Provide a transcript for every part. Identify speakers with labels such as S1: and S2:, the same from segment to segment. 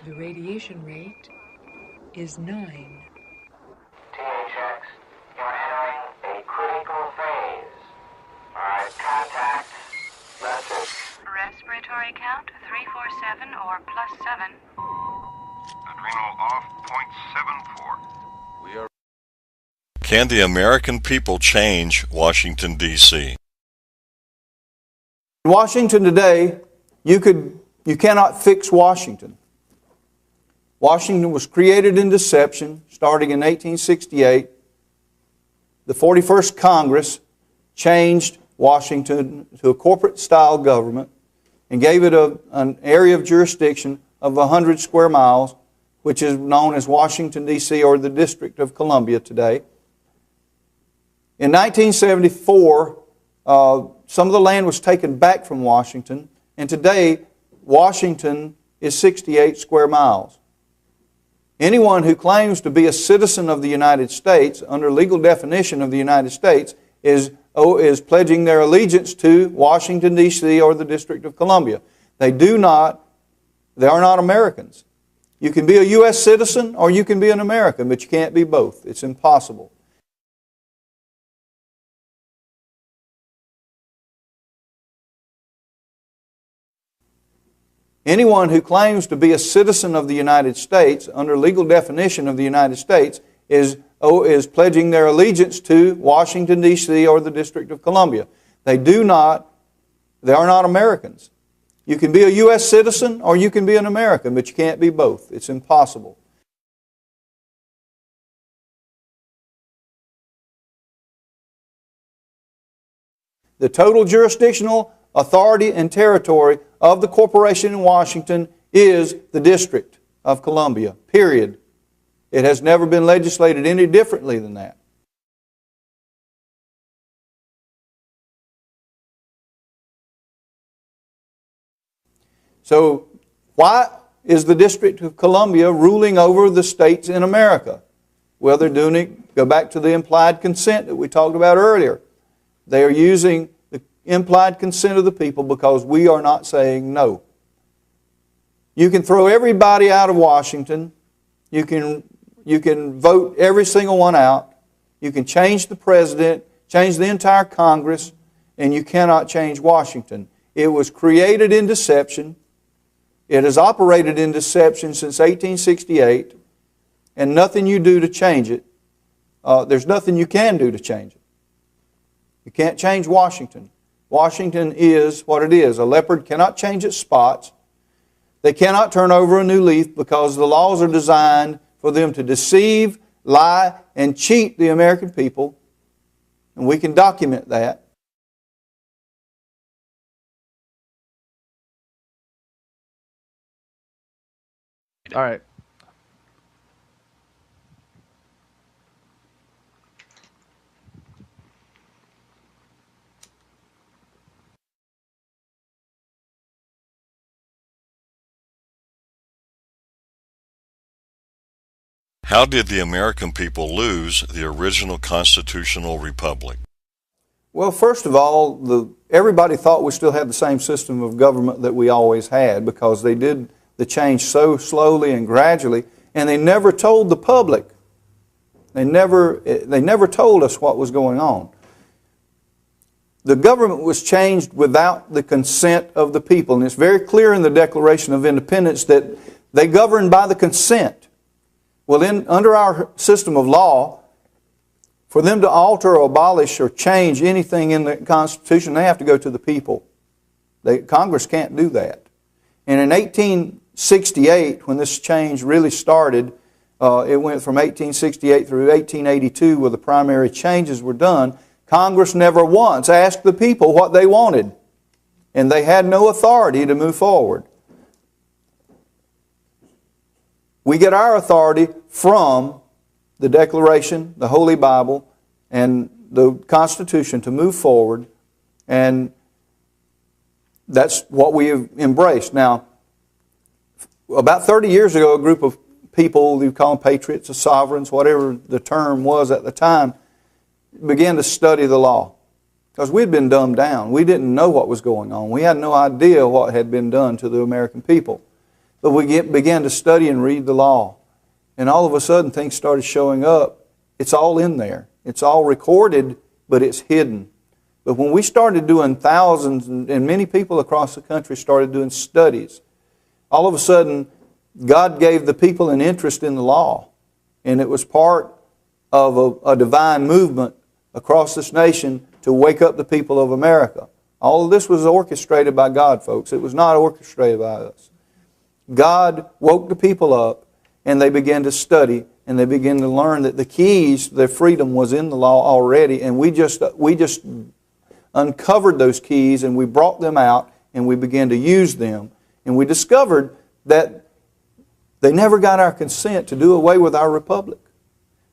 S1: The radiation rate is 9.
S2: THX, you're entering a critical phase. Alright, contact. Message.
S3: Respiratory count 347 or +7.
S4: Adrenal off, .74.
S5: We are.
S6: Can the American people change Washington, D.C.?
S7: In Washington today, you cannot fix Washington. Washington was created in deception, starting in 1868. The 41st Congress changed Washington to a corporate-style government and gave it an area of jurisdiction of 100 square miles, which is known as Washington, D.C., or the District of Columbia today. In 1974, some of the land was taken back from Washington, and today Washington is 68 square miles. Anyone who claims to be a citizen of the United States, under legal definition of the United States, is pledging their allegiance to Washington, D.C. or the District of Columbia. They are not Americans. You can be a U.S. citizen or you can be an American, but you can't be both. It's impossible. Anyone who claims to be a citizen of the United States, under legal definition of the United States, is pledging their allegiance to Washington, D.C. or the District of Columbia. They are not Americans. You can be a U.S. citizen or you can be an American, but you can't be both. It's impossible. The total jurisdictional authority and territory of the corporation in Washington is the District of Columbia, period. It has never been legislated any differently than that. So, why is the District of Columbia ruling over the states in America? Well, they're doing it, go back to the implied consent that we talked about earlier. They are using the implied consent of the people because we are not saying no. You can throw everybody out of Washington. You can vote every single one out. You can change the president, change the entire Congress, and you cannot change Washington. It was created in deception. It has operated in deception since 1868, and nothing you do to change it, there's nothing you can do to change it. You can't change Washington. Washington is what it is. A leopard cannot change its spots. They cannot turn over a new leaf because the laws are designed for them to deceive, lie, and cheat the American people. And we can document that.
S5: All right.
S6: How did the American people lose the original constitutional republic?
S7: Well, first of all, everybody thought we still had the same system of government that we always had because they did the change so slowly and gradually, and they never told the public. They never told us what was going on. The government was changed without the consent of the people, and it's very clear in the Declaration of Independence that they governed by the consent. Well, under our system of law, for them to alter or abolish or change anything in the Constitution, they have to go to the people. Congress can't do that. And in 1868, when this change really started, it went from 1868 through 1882 where the primary changes were done. Congress never once asked the people what they wanted, and they had no authority to move forward. We get our authority from the Declaration, the Holy Bible, and the Constitution to move forward, and that's what we have embraced. Now, about 30 years ago, a group of people, you call them patriots or sovereigns, whatever the term was at the time, began to study the law. Because we'd been dumbed down. We didn't know what was going on. We had no idea what had been done to the American people. But we began to study and read the law. And all of a sudden things started showing up. It's all in there. It's all recorded, but it's hidden. But when we started doing thousands, and many people across the country started doing studies, all of a sudden God gave the people an interest in the law. And it was part of a divine movement across this nation to wake up the people of America. All of this was orchestrated by God, folks. It was not orchestrated by us. God woke the people up, and they began to study, and they began to learn that the keys to their freedom was in the law already, and we just uncovered those keys, and we brought them out, and we began to use them. And we discovered that they never got our consent to do away with our republic.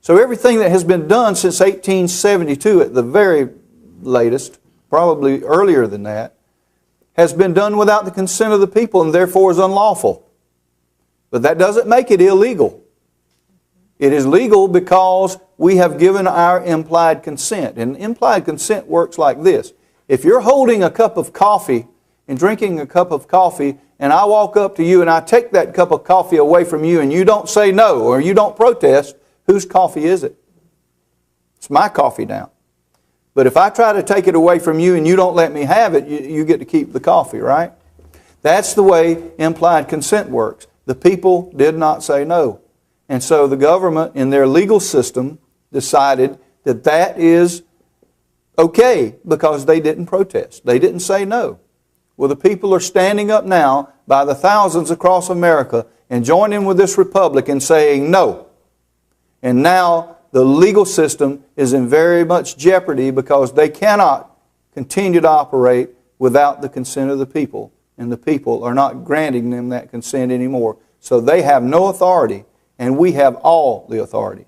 S7: So everything that has been done since 1872 at the very latest, probably earlier than that, has been done without the consent of the people and therefore is unlawful. But that doesn't make it illegal. It is legal because we have given our implied consent. And implied consent works like this. If you're holding a cup of coffee and drinking a cup of coffee, and I walk up to you and I take that cup of coffee away from you and you don't say no or you don't protest, whose coffee is it? It's my coffee now. But if I try to take it away from you and you don't let me have it, you get to keep the coffee, right? That's the way implied consent works. The people did not say no. And so the government, in their legal system, decided that that is okay because they didn't protest. They didn't say no. Well, the people are standing up now by the thousands across America and joining with this republic and saying no. And now the legal system is in very much jeopardy because they cannot continue to operate without the consent of the people. And the people are not granting them that consent anymore. So they have no authority, and we have all the authority.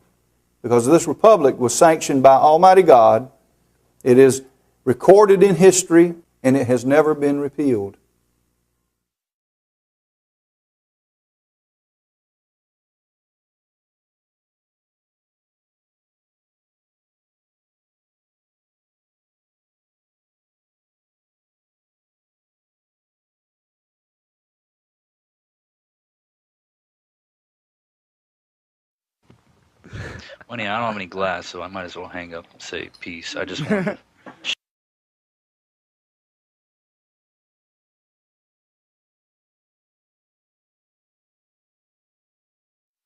S7: Because this republic was sanctioned by Almighty God. It is recorded in history, and it has never been repealed.
S5: Well, yeah, I don't have any glass, so I might as well hang up and say peace. I just wanted to...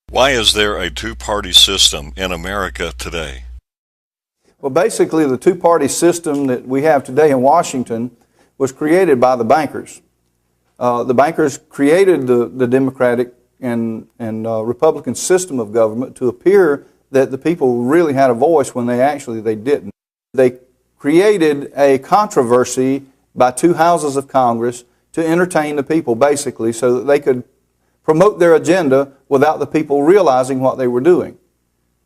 S6: Why is there a two-party system in America today?
S7: Well, basically, the two-party system that we have today in Washington was created by the bankers. The bankers created the Democratic and Republican system of government to appear that the people really had a voice when they didn't. They created a controversy by two houses of Congress to entertain the people, basically, so that they could promote their agenda without the people realizing what they were doing.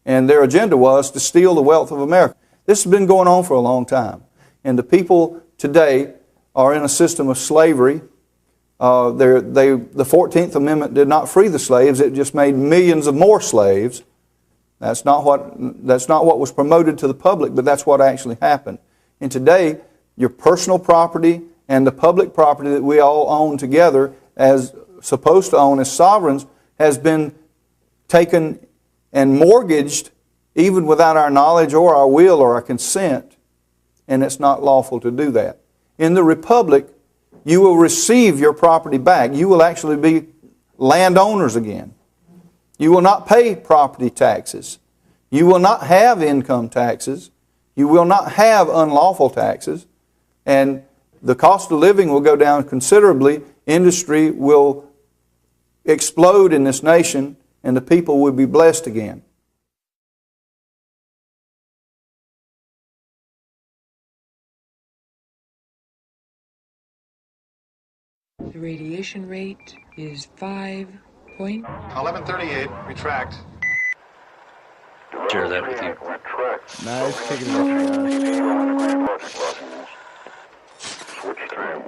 S7: And their agenda was to steal the wealth of America. This has been going on for a long time. And the people today are in a system of slavery. The 14th Amendment did not free the slaves. It just made millions of more slaves. That's not what was promoted to the public, but that's what actually happened. And today, your personal property and the public property that we all own together as supposed to own as sovereigns has been taken and mortgaged even without our knowledge or our will or our consent, and it's not lawful to do that. In the Republic, you will receive your property back. You will actually be landowners again. You will not pay property taxes. You will not have income taxes. You will not have unlawful taxes. And the cost of living will go down considerably. Industry will explode in this nation, and the people will be blessed again.
S1: The radiation rate is
S4: 1138, retract.
S5: Share that with you.
S8: Nice kicking it.
S2: Switch trim.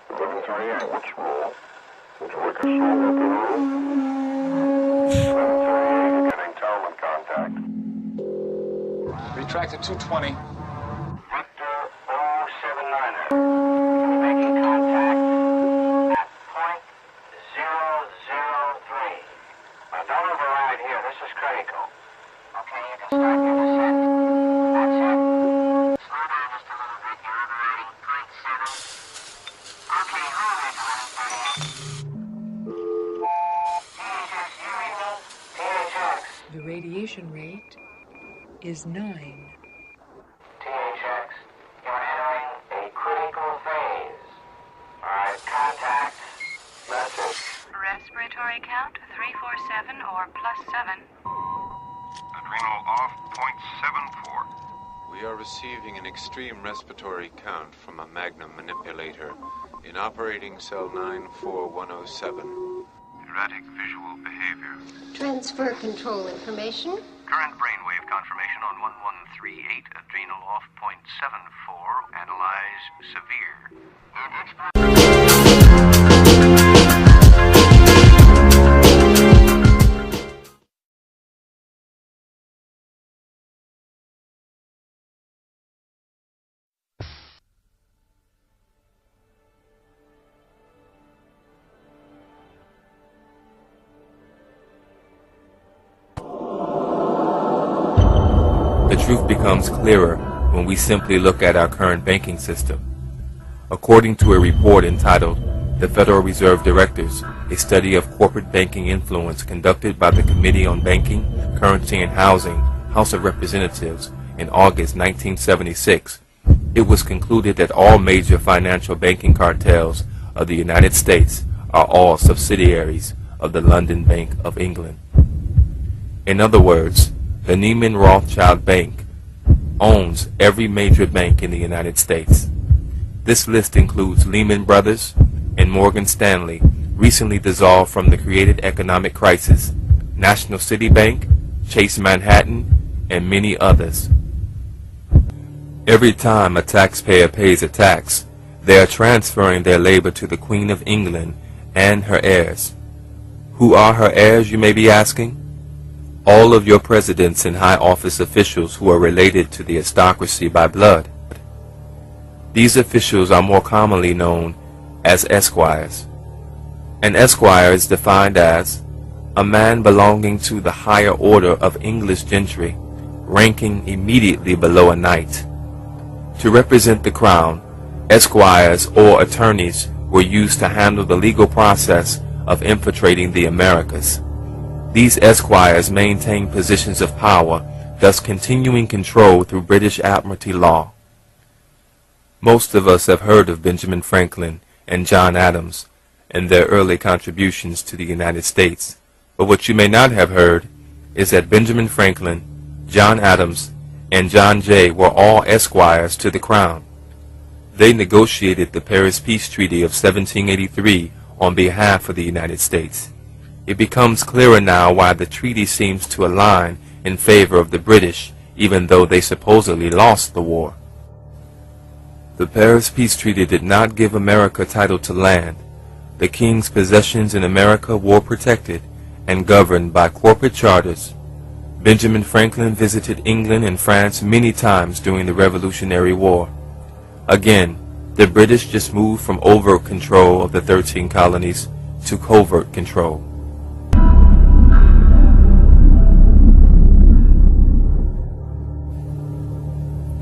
S2: 1138, which roll? Which wicked roll up the roll? 1138, you're getting Talman contact.
S9: track to 220.
S2: Victor 079er. Making contact at point 003. Now don't override here, this is critical. Okay, you can start your descent. That's it. Slow down just a little bit, you're overriding point 7. Okay, hold it, 1138. THX, you read me? THX.
S1: The radiation rate is 9.
S2: THX, you're entering a critical phase. Alright, contact. Message.
S3: Respiratory count 347 or +7.
S4: Adrenal off, .74.
S10: We are receiving an extreme respiratory count from a Magnum manipulator in operating cell 94107.
S4: Erratic visual behavior.
S11: Transfer control information.
S4: Current brainwave confirmation on 1138. Adrenal off, .74. Analyze severe.
S12: The truth becomes clearer when we simply look at our current banking system. According to a report entitled The Federal Reserve Directors, a study of corporate banking influence conducted by the Committee on Banking, Currency and Housing, House of Representatives in August 1976, it was concluded that all major financial banking cartels of the United States are all subsidiaries of the London Bank of England. In other words, the Neiman Rothschild Bank owns every major bank in the United States. This list includes Lehman Brothers and Morgan Stanley, recently dissolved from the created economic crisis, National City Bank, Chase Manhattan, and many others. Every time a taxpayer pays a tax, they are transferring their labor to the Queen of England and her heirs. Who are her heirs, you may be asking? All of your presidents and high office officials who are related to the aristocracy by blood. These officials are more commonly known as esquires. An esquire is defined as a man belonging to the higher order of English gentry, ranking immediately below a knight. To represent the crown, esquires or attorneys were used to handle the legal process of infiltrating the Americas. These esquires maintained positions of power, thus continuing control through British Admiralty law. Most of us have heard of Benjamin Franklin and John Adams and their early contributions to the United States, but what you may not have heard is that Benjamin Franklin, John Adams, and John Jay were all esquires to the crown. They negotiated the Paris Peace Treaty of 1783 on behalf of the United States. It becomes clearer now why the treaty seems to align in favor of the British, even though they supposedly lost the war. The Paris Peace Treaty did not give America title to land. The king's possessions in America were protected and governed by corporate charters. Benjamin Franklin visited England and France many times during the Revolutionary War. Again, the British just moved from overt control of the 13 colonies to covert control.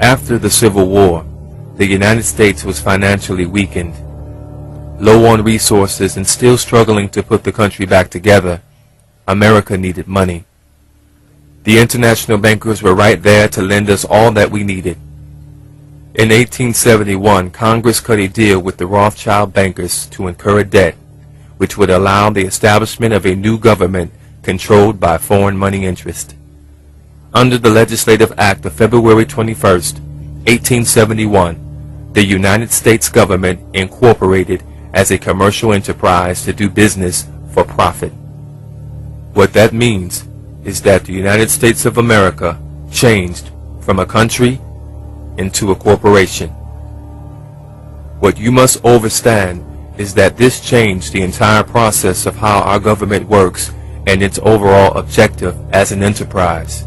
S12: After the Civil War, the United States was financially weakened. Low on resources and still struggling to put the country back together, America needed money. The international bankers were right there to lend us all that we needed. In 1871, Congress cut a deal with the Rothschild bankers to incur a debt, which would allow the establishment of a new government controlled by foreign money interest. Under the Legislative Act of February 21, 1871, the United States government incorporated as a commercial enterprise to do business for profit. What that means is that the United States of America changed from a country into a corporation. What you must understand is that this changed the entire process of how our government works and its overall objective as an enterprise.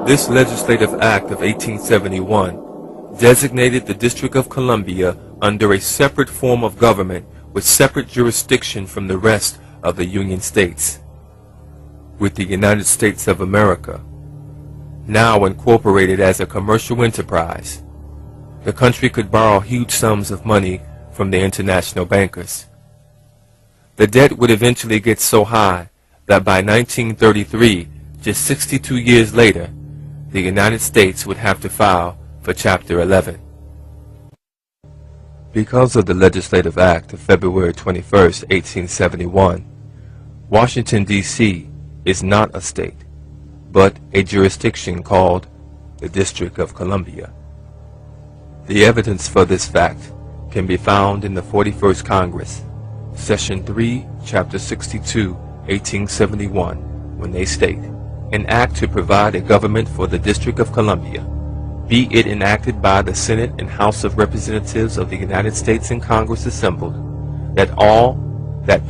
S12: This legislative act of 1871 designated the District of Columbia under a separate form of government with separate jurisdiction from the rest of the Union States. With the United States of America now incorporated as a commercial enterprise, the country could borrow huge sums of money from the international bankers. The debt would eventually get so high that by 1933, just 62 years later, the United States would have to file for Chapter 11. Because of the Legislative Act of February 21, 1871, Washington, D.C. is not a state, but a jurisdiction called the District of Columbia. The evidence for this fact can be found in the 41st Congress, Session 3, Chapter 62, 1871, when they state, "An act to provide a government for the District of Columbia, be it enacted by the Senate and House of Representatives of the United States and Congress assembled, that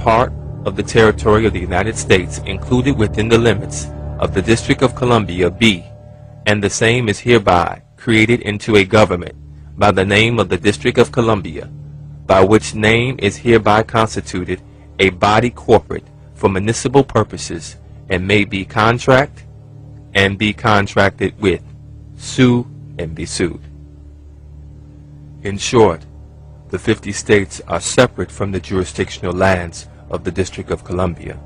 S12: part of the territory of the United States included within the limits of the District of Columbia be, and the same is hereby created into a government by the name of the District of Columbia, by which name is hereby constituted a body corporate for municipal purposes, and may be contract and be contracted with, sue and be sued." In short, the 50 states are separate from the jurisdictional lands of the District of Columbia.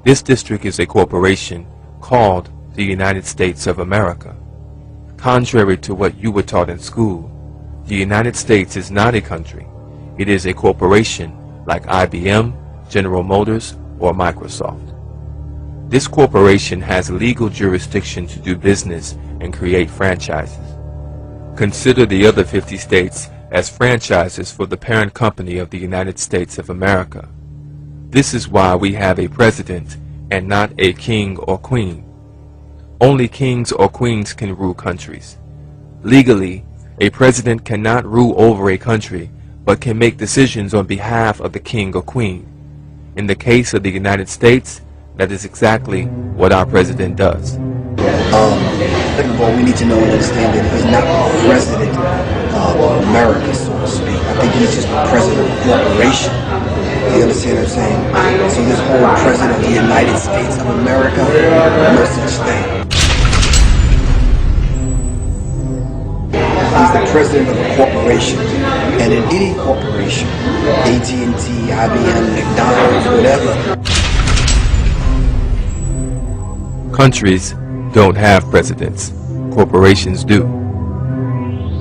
S12: This district is a corporation called the United States of America. Contrary to what you were taught in school, the United States is not a country. It is a corporation like IBM, General Motors, or Microsoft. This corporation has legal jurisdiction to do business and create franchises. Consider the other 50 states as franchises for the parent company of the United States of America. This is why we have a president and not a king or queen. Only kings or queens can rule countries. Legally, a president cannot rule over a country, but can make decisions on behalf of the king or queen. In the case of the United States, that is exactly what our president does.
S9: First of all, we need to know and understand that he's not the president of America, so to speak. I think he's just the president of a corporation. You understand what I'm saying? So this whole president of the United States of America, no such thing. He's the president of a corporation. And in any corporation, AT&T, IBM, McDonald's, whatever.
S12: Countries don't have presidents. Corporations do.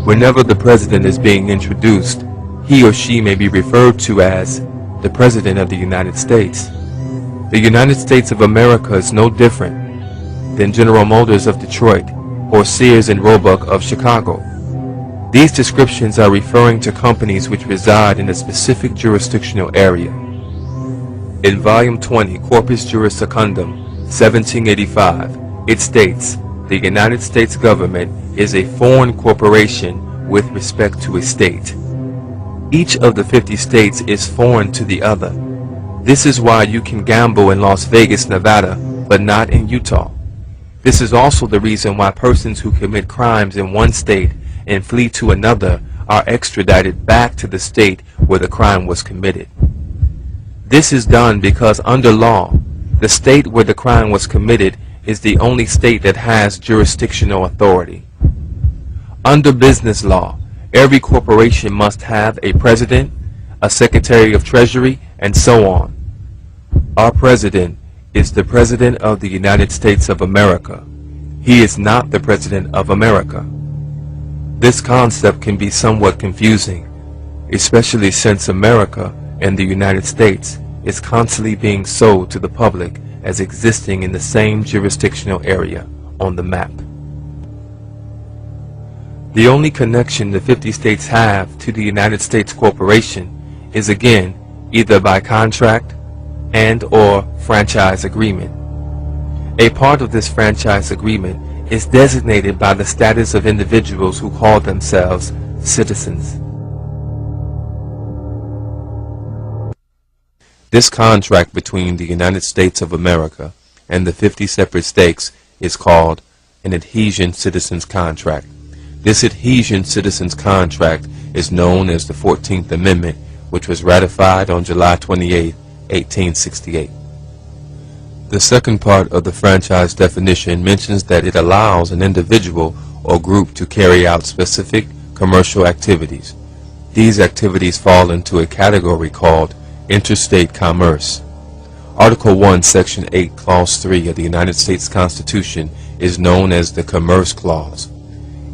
S12: Whenever the president is being introduced, he or she may be referred to as the President of the United States. The United States of America is no different than General Motors of Detroit or Sears and Roebuck of Chicago. These descriptions are referring to companies which reside in a specific jurisdictional area. In Volume 20, Corpus Juris Secundum, 1785, it states, "The United States government is a foreign corporation with respect to a state." Each of the 50 states is foreign to the other. This is why you can gamble in Las Vegas, Nevada, but not in Utah. This is also the reason why persons who commit crimes in one state and flee to another are extradited back to the state where the crime was committed. This is done because under law, the state where the crime was committed is the only state that has jurisdictional authority. Under business law, every corporation must have a president, a secretary of treasury, and so on. Our president is the president of the United States of America. He is not the president of America. This concept can be somewhat confusing, especially since America and the United States is constantly being sold to the public as existing in the same jurisdictional area on the map. The only connection the 50 states have to the United States Corporation is again either by contract and or franchise agreement. A part of this franchise agreement is designated by the status of individuals who call themselves citizens. This contract between the United States of America and the 50 separate states is called an adhesion citizens contract. This adhesion citizens contract is known as the 14th Amendment, which was ratified on July 28, 1868. The second part of the franchise definition mentions that it allows an individual or group to carry out specific commercial activities. These activities fall into a category called interstate commerce. Article 1, Section 8, Clause 3 of the United States Constitution is known as the Commerce Clause.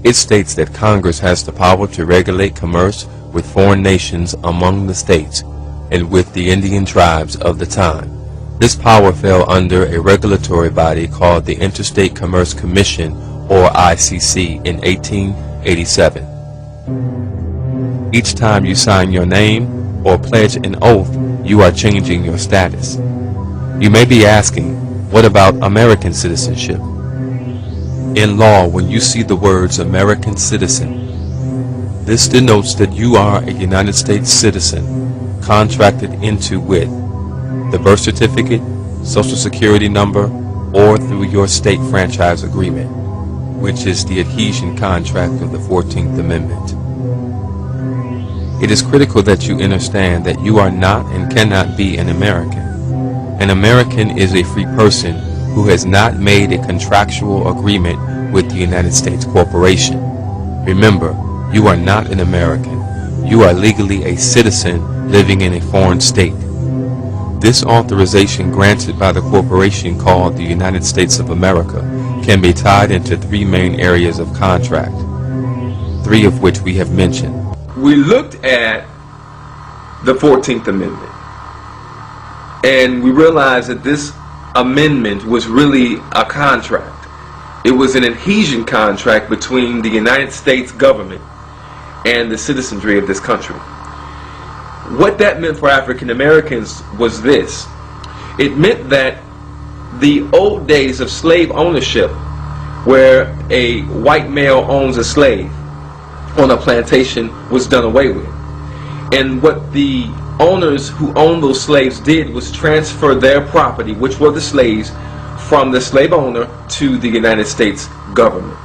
S12: It states that Congress has the power to regulate commerce with foreign nations among the states and with the Indian tribes of the time. This power fell under a regulatory body called the Interstate Commerce Commission, or ICC, in 1887. Each time you sign your name or pledge an oath, you are changing your status. You may be asking, what about American citizenship? In law, when you see the words American citizen, this denotes that you are a United States citizen contracted into with the birth certificate, social security number, or through your state franchise agreement, which is the adhesion contract of the 14th Amendment. It is critical that you understand that you are not and cannot be an American. An American is a free person who has not made a contractual agreement with the United States Corporation. Remember, you are not an American. You are legally a citizen living in a foreign state. This authorization granted by the corporation called the United States of America can be tied into three main areas of contract, three of which we have mentioned.
S13: We looked at the 14th Amendment and we realized that this amendment was really a contract. It was an adhesion contract between the United States government and the citizenry of this country. What that meant for African Americans was this. It meant that the old days of slave ownership, where a white male owns a slave on a plantation, was done away with. And what the owners who owned those slaves did was transfer their property, which were the slaves, from the slave owner to the United States government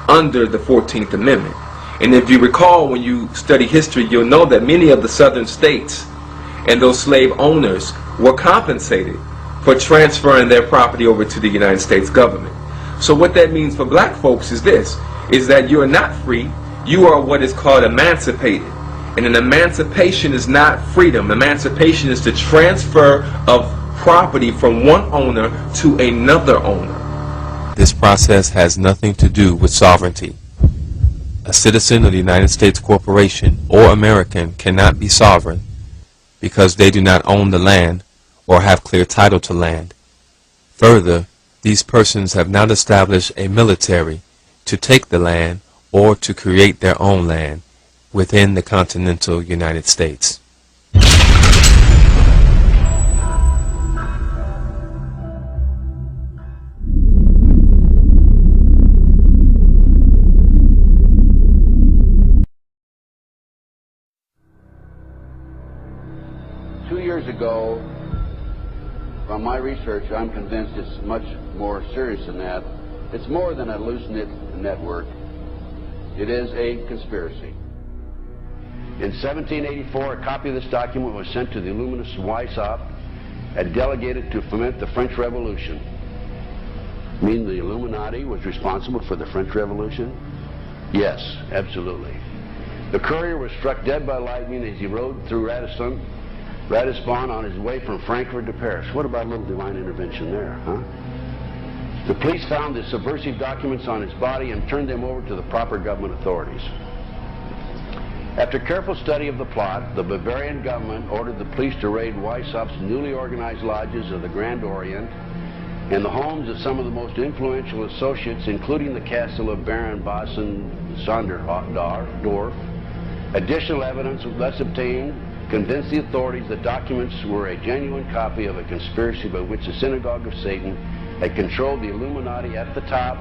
S13: under the 14th Amendment. And if you recall, when you study history, you'll know that many of the southern states and those slave owners were compensated for transferring their property over to the United States government. So what that means for black folks is this, is that you are not free, you are what is called emancipated. And an emancipation is not freedom. Emancipation is the transfer of property from one owner to another owner.
S12: This process has nothing to do with sovereignty. A citizen of the United States Corporation or American cannot be sovereign because they do not own the land or have clear title to land. Further, these persons have not established a military to take the land or to create their own land within the continental United States.
S14: 2 years ago, from my research, I'm convinced it's much more serious than that. It's more than a loose-knit network. It is a conspiracy. In 1784, a copy of this document was sent to the illuminist Weishaupt and delegated to foment the French Revolution. Mean the Illuminati was responsible for the French Revolution? Yes, absolutely. The courier was struck dead by lightning as he rode through Ratisbon on his way from Frankfurt to Paris. What about a little divine intervention there, huh? The police found the subversive documents on his body and turned them over to the proper government authorities. After careful study of the plot, the Bavarian government ordered the police to raid Weishaupt's newly organized lodges of the Grand Orient and the homes of some of the most influential associates, including the castle of Baron Bossen-Sonderdorf. Additional evidence thus obtained convinced the authorities that documents were a genuine copy of a conspiracy by which the Synagogue of Satan had controlled the Illuminati at the top,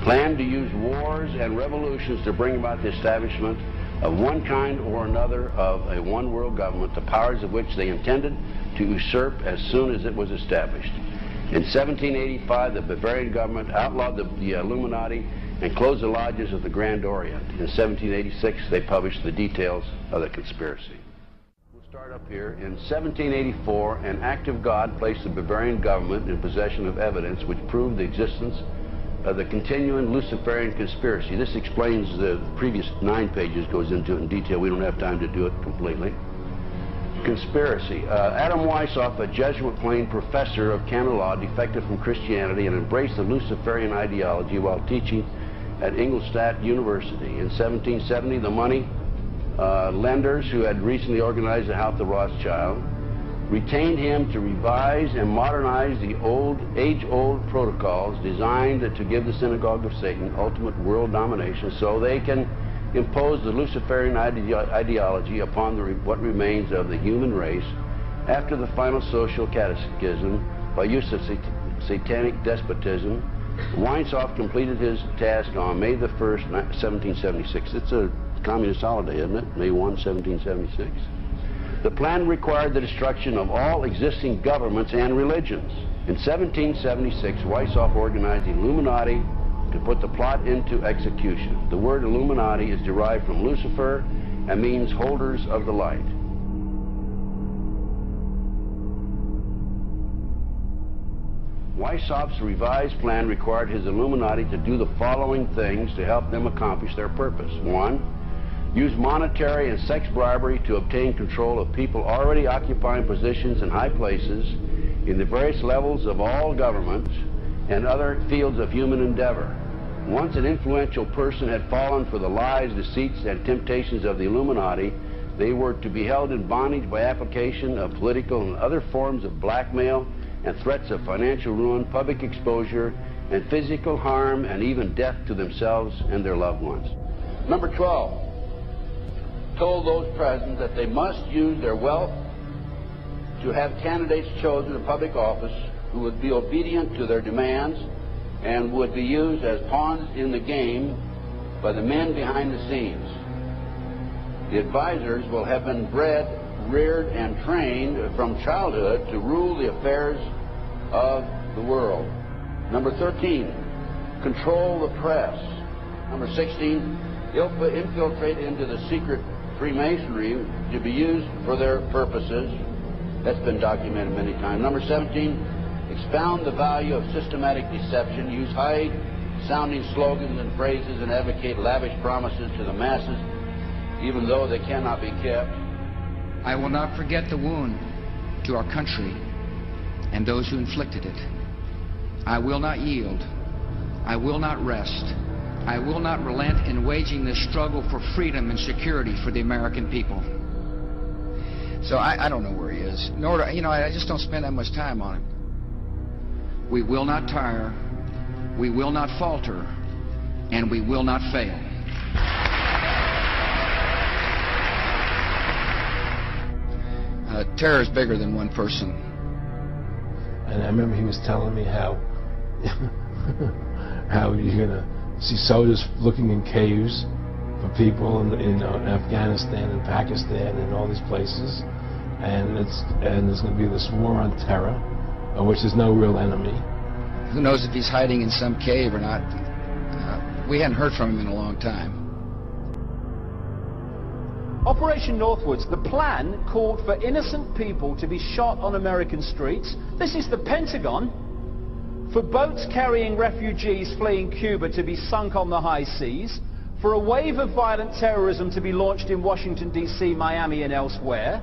S14: planned to use wars and revolutions to bring about the establishment of one kind or another of a one-world government, the powers of which they intended to usurp as soon as it was established. In 1785, the Bavarian government outlawed the Illuminati and closed the lodges of the Grand Orient. In 1786, they published the details of the conspiracy. We'll start up here. In 1784, an act of God placed the Bavarian government in possession of evidence which proved the existence of the continuing Luciferian conspiracy. This explains the previous 9 pages, goes into it in detail. We don't have time to do it completely. Conspiracy. Adam Weishaupt, a Jesuit-trained professor of canon law, defected from Christianity and embraced the Luciferian ideology while teaching at Ingolstadt University. In 1770, the money lenders who had recently organized the House of Rothschild retained him to revise and modernize the age-old protocols designed to give the Synagogue of Satan ultimate world domination so they can impose the Luciferian ideology upon what remains of the human race after the final social cataclysm by use of satanic despotism. Weishaupt completed his task on May the 1st, 1776. It's a communist holiday, isn't it? May 1, 1776. The plan required the destruction of all existing governments and religions. In 1776, Weishaupt organized the Illuminati to put the plot into execution. The word Illuminati is derived from Lucifer and means holders of the light. Weishaupt's revised plan required his Illuminati to do the following things to help them accomplish their purpose. 1. Use monetary and sex bribery to obtain control of people already occupying positions in high places in the various levels of all governments and other fields of human endeavor. Once an influential person had fallen for the lies, deceits, and temptations of the Illuminati, they were to be held in bondage by application of political and other forms of blackmail and threats of financial ruin, public exposure, and physical harm, and even death to themselves and their loved ones. Number 12, told those present that they must use their wealth to have candidates chosen to public office who would be obedient to their demands and would be used as pawns in the game by the men behind the scenes. The advisors will have been bred, reared, and trained from childhood to rule the affairs of the world. Number 13, control the press. Number 16, infiltrate into the secret Freemasonry to be used for their purposes. That's been documented many times. Number 17, expound the value of systematic deception, use high-sounding slogans and phrases, and advocate lavish promises to the masses, even though they cannot be kept.
S15: I will not forget the wound to our country and those who inflicted it. I will not yield. I will not rest. I will not relent in waging this struggle for freedom and security for the American people. So I don't know where he is. Nor do, I just don't spend that much time on him. We will not tire, we will not falter, and we will not fail. Terror is bigger than one person.
S16: And I remember he was telling me how you're going to see soldiers looking in caves for people in Afghanistan and Pakistan and all these places, and there's going to be this war on terror, of which there's no real enemy.
S15: Who knows if he's hiding in some cave or not? We hadn't heard from him in a long time.
S17: Operation Northwoods, the plan called for innocent people to be shot on American streets. This is the Pentagon. For boats carrying refugees fleeing Cuba to be sunk on the high seas. For a wave of violent terrorism to be launched in Washington, D.C., Miami, and elsewhere.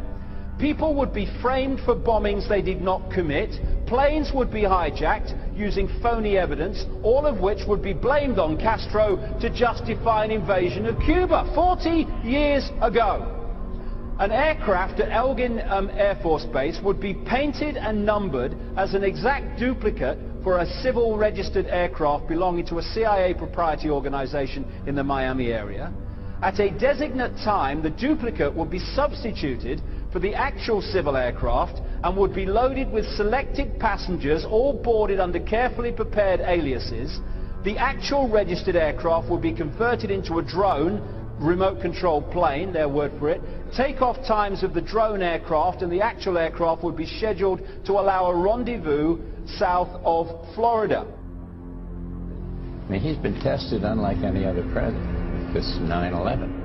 S17: People would be framed for bombings they did not commit. Planes would be hijacked using phony evidence, all of which would be blamed on Castro to justify an invasion of Cuba 40 years ago. An aircraft at Elgin Air Force Base would be painted and numbered as an exact duplicate for a civil registered aircraft belonging to a CIA proprietary organization in the Miami area. At a designate time, the duplicate would be substituted for the actual civil aircraft and would be loaded with selected passengers, all boarded under carefully prepared aliases. The actual registered aircraft would be converted into a drone, remote control plane, their word for it. Takeoff times of the drone aircraft and the actual aircraft would be scheduled to allow a rendezvous south of Florida.
S18: I mean, he's been tested unlike any other president. This 9/11.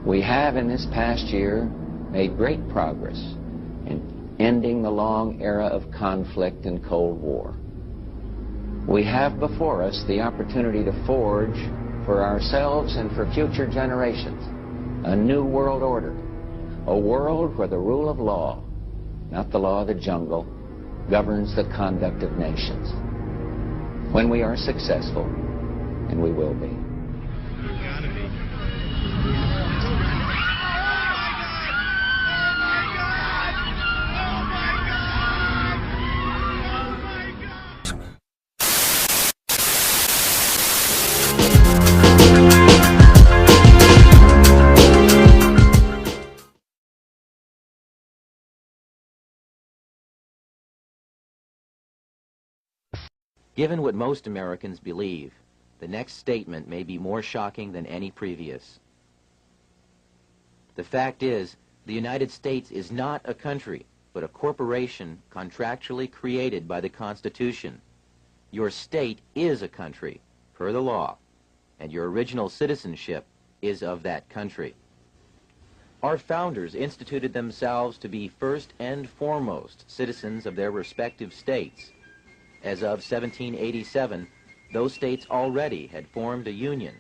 S18: We have in this past year made great progress in ending the long era of conflict and Cold War. We have before us the opportunity to forge for ourselves and for future generations a new world order, a world where the rule of law, not the law of the jungle, governs the conduct of nations. When we are successful, and we will be.
S19: Given what most Americans believe, the next statement may be more shocking than any previous. The fact is, the United States is not a country, but a corporation contractually created by the Constitution. Your state is a country, per the law, and your original citizenship is of that country. Our founders instituted themselves to be first and foremost citizens of their respective states. As of 1787, those states already had formed a union,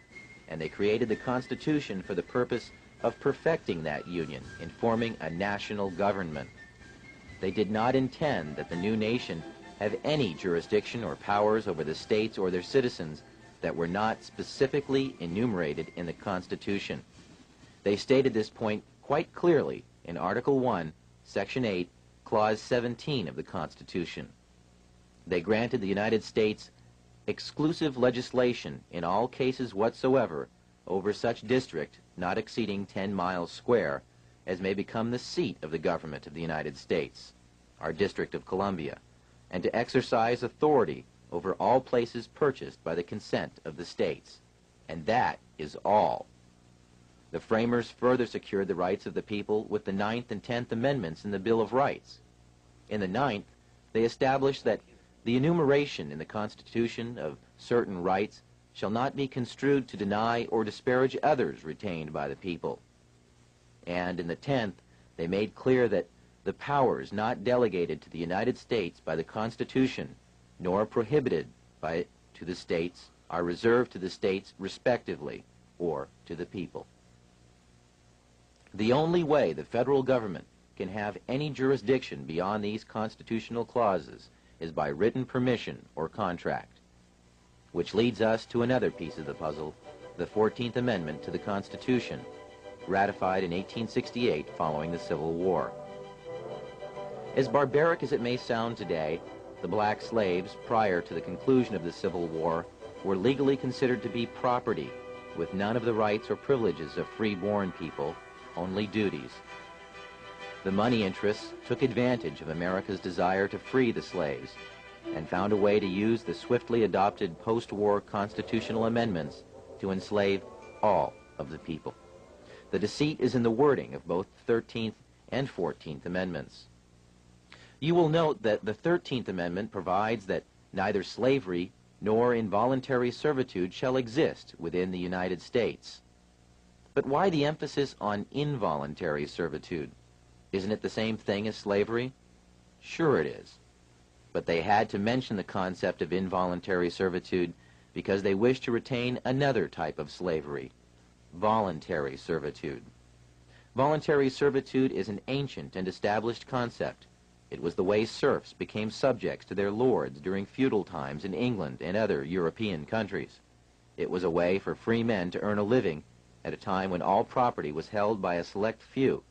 S19: and they created the Constitution for the purpose of perfecting that union in forming a national government. They did not intend that the new nation have any jurisdiction or powers over the states or their citizens that were not specifically enumerated in the Constitution. They stated this point quite clearly in Article 1, Section 8, Clause 17 of the Constitution. They granted the United States exclusive legislation in all cases whatsoever over such district not exceeding 10 miles square as may become the seat of the government of the United States, our District of Columbia, and to exercise authority over all places purchased by the consent of the states. And that is all. The framers further secured the rights of the people with the 9th and 10th Amendments in the Bill of Rights. In the 9th, they established that the enumeration in the Constitution of certain rights shall not be construed to deny or disparage others retained by the people. And in the 10th, they made clear that the powers not delegated to the United States by the Constitution, nor prohibited by it to the states, are reserved to the states respectively, or to the people. The only way the federal government can have any jurisdiction beyond these constitutional clauses is by written permission or contract. Which leads us to another piece of the puzzle, the 14th Amendment to the Constitution, ratified in 1868 following the Civil War. As barbaric as it may sound today, the black slaves, prior to the conclusion of the Civil War, were legally considered to be property, with none of the rights or privileges of free-born people, only duties. The money interests took advantage of America's desire to free the slaves and found a way to use the swiftly adopted post-war constitutional amendments to enslave all of the people. The deceit is in the wording of both the 13th and 14th Amendments. You will note that the 13th Amendment provides that neither slavery nor involuntary servitude shall exist within the United States. But why the emphasis on involuntary servitude? Isn't it the same thing as slavery? Sure it is. But they had to mention the concept of involuntary servitude because they wished to retain another type of slavery, voluntary servitude. Voluntary servitude is an ancient and established concept. It was the way serfs became subjects to their lords during feudal times in England and other European countries. It was a way for free men to earn a living at a time when all property was held by a select few,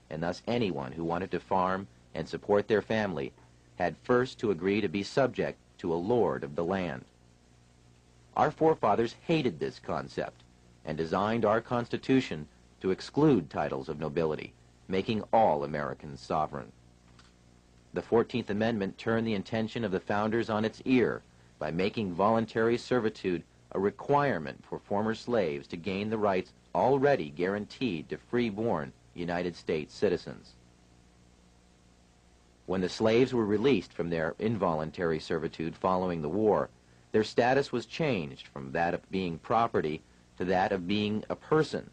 S19: and thus anyone who wanted to farm and support their family had first to agree to be subject to a lord of the land. Our forefathers hated this concept and designed our Constitution to exclude titles of nobility, making all Americans sovereign. The 14th Amendment turned the intention of the founders on its ear by making voluntary servitude a requirement for former slaves to gain the rights already guaranteed to free-born United States citizens. When the slaves were released from their involuntary servitude following the war, their status was changed from that of being property to that of being a person.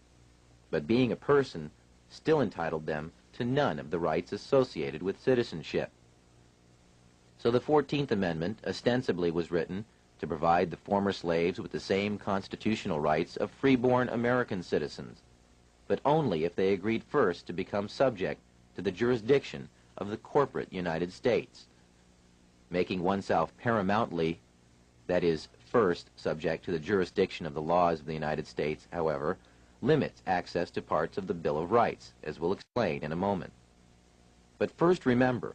S19: But being a person still entitled them to none of the rights associated with citizenship. So the 14th Amendment ostensibly was written to provide the former slaves with the same constitutional rights of freeborn American citizens, but only if they agreed first to become subject to the jurisdiction of the corporate United States. Making oneself paramountly, that is, first subject to the jurisdiction of the laws of the United States, however, limits access to parts of the Bill of Rights, as we'll explain in a moment. But first remember,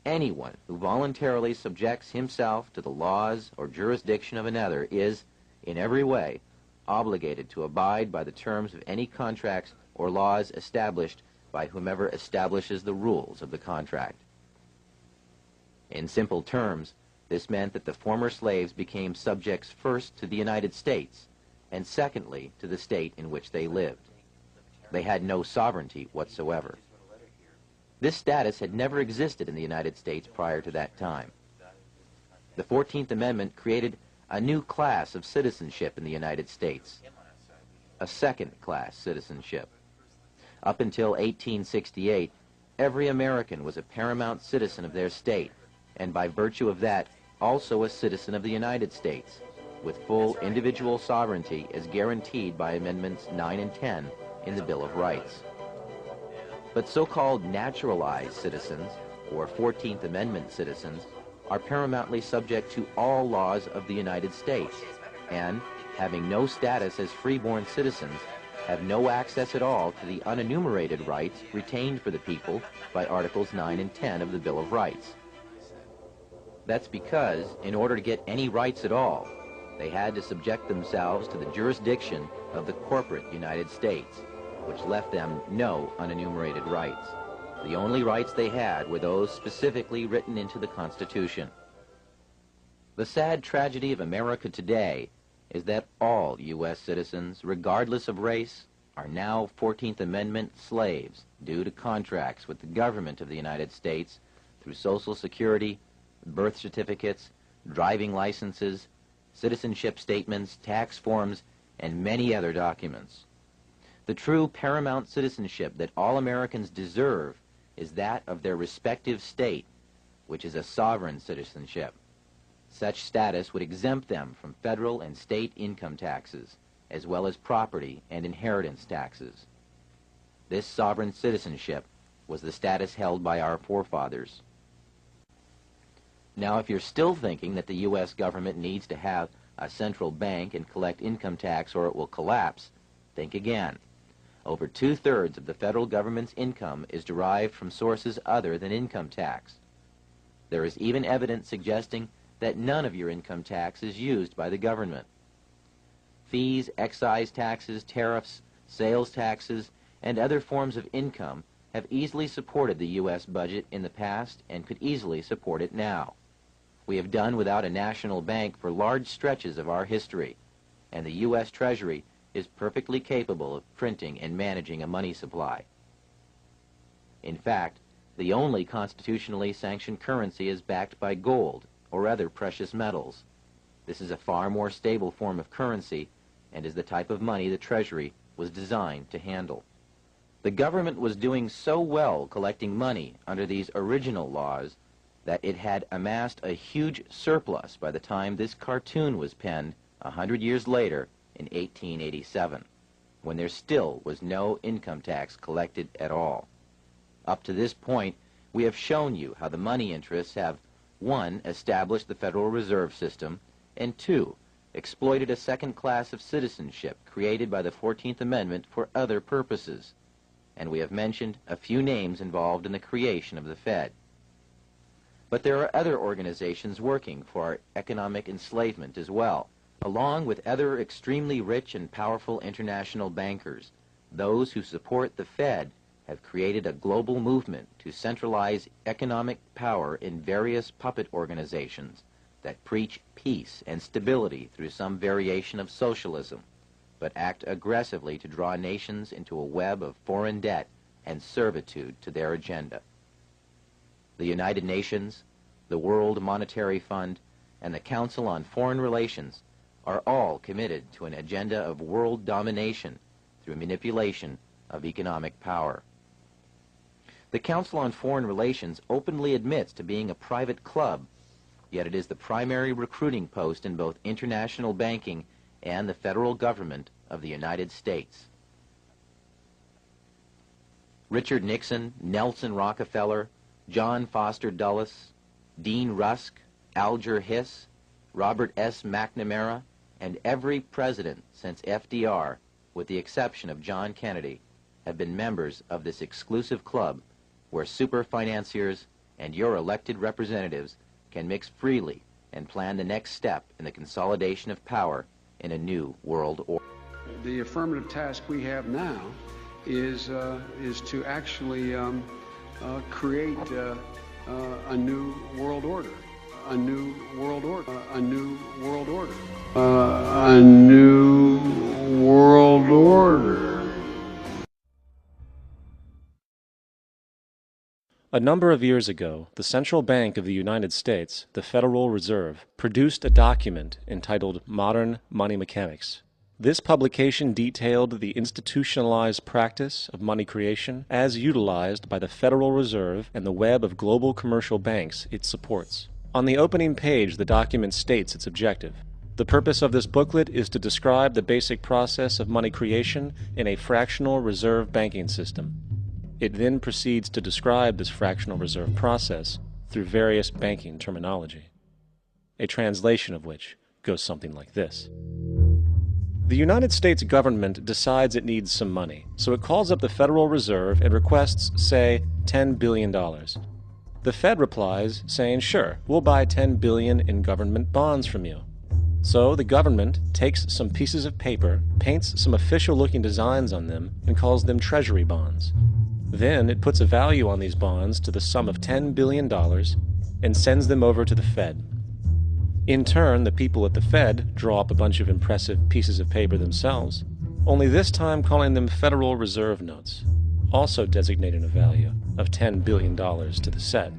S19: anyone who voluntarily subjects himself to the laws or jurisdiction of another is, in every way, obligated to abide by the terms of any contracts or laws established by whomever establishes the rules of the contract. In simple terms, this meant that the former slaves became subjects first to the United States, and secondly to the state in which they lived. They had no sovereignty whatsoever. This status had never existed in the United States prior to that time. The 14th Amendment created a new class of citizenship in the United States, a second-class citizenship. Up until 1868, every American was a paramount citizen of their state, and by virtue of that, also a citizen of the United States, with full individual sovereignty as guaranteed by Amendments 9 and 10 in the Bill of Rights. But so-called naturalized citizens, or 14th Amendment citizens, are paramountly subject to all laws of the United States, and, having no status as freeborn citizens, have no access at all to the unenumerated rights retained for the people by Articles 9 and 10 of the Bill of Rights. That's because, in order to get any rights at all, they had to subject themselves to the jurisdiction of the corporate United States, which left them no unenumerated rights. The only rights they had were those specifically written into the Constitution. The sad tragedy of America today is that all U.S. citizens, regardless of race, are now 14th Amendment slaves due to contracts with the government of the United States through Social Security, birth certificates, driving licenses, citizenship statements, tax forms, and many other documents. The true paramount citizenship that all Americans deserve is that of their respective state, which is a sovereign citizenship. Such status would exempt them from federal and state income taxes, as well as property and inheritance taxes. This sovereign citizenship was the status held by our forefathers. Now, if you're still thinking that the U.S. government needs to have a central bank and collect income tax or it will collapse, think again. Over 2/3 of the federal government's income is derived from sources other than income tax. There is even evidence suggesting that none of your income tax is used by the government. Fees, excise taxes, tariffs, sales taxes, and other forms of income have easily supported the U.S. budget in the past and could easily support it now. We have done without a national bank for large stretches of our history, and the U.S. Treasury is perfectly capable of printing and managing a money supply. In fact, the only constitutionally sanctioned currency is backed by gold or other precious metals. This is a far more stable form of currency and is the type of money the Treasury was designed to handle. The government was doing so well collecting money under these original laws that it had amassed a huge surplus by the time this cartoon was penned 100 years later in 1887, when there still was no income tax collected at all. Up to this point, we have shown you how the money interests have 1. Established the Federal Reserve System, and 2. Exploited a second class of citizenship created by the 14th Amendment for other purposes. And we have mentioned a few names involved in the creation of the Fed. But there are other organizations working for our economic enslavement as well, along with other extremely rich and powerful international bankers. Those who support the Fed have created a global movement to centralize economic power in various puppet organizations that preach peace and stability through some variation of socialism, but act aggressively to draw nations into a web of foreign debt and servitude to their agenda. The United Nations, the World Monetary Fund, and the Council on Foreign Relations are all committed to an agenda of world domination through manipulation of economic power. The Council on Foreign Relations openly admits to being a private club, yet it is the primary recruiting post in both international banking and the federal government of the United States. Richard Nixon, Nelson Rockefeller, John Foster Dulles, Dean Rusk, Alger Hiss, Robert S. McNamara, and every president since FDR, with the exception of John Kennedy, have been members of this exclusive club where super financiers and your elected representatives can mix freely and plan the next step in the consolidation of power in a new world order.
S20: The affirmative task we have now is to actually create a new world order, a new world order, a new world order, a new world order.
S21: A number of years ago, the Central Bank of the United States, the Federal Reserve, produced a document entitled Modern Money Mechanics. This publication detailed the institutionalized practice of money creation as utilized by the Federal Reserve and the web of global commercial banks it supports. On the opening page, the document states its objective. The purpose of this booklet is to describe the basic process of money creation in a fractional reserve banking system. It then proceeds to describe this fractional reserve process through various banking terminology, a translation of which goes something like this. The United States government decides it needs some money, so it calls up the Federal Reserve and requests, say, $10 billion. The Fed replies, saying, sure, we'll buy $10 billion in government bonds from you. So the government takes some pieces of paper, paints some official-looking designs on them, and calls them Treasury bonds. Then it puts a value on these bonds to the sum of $10 billion and sends them over to the Fed. In turn, the people at the Fed draw up a bunch of impressive pieces of paper themselves, only this time calling them Federal Reserve notes, also designating a value of $10 billion to the set.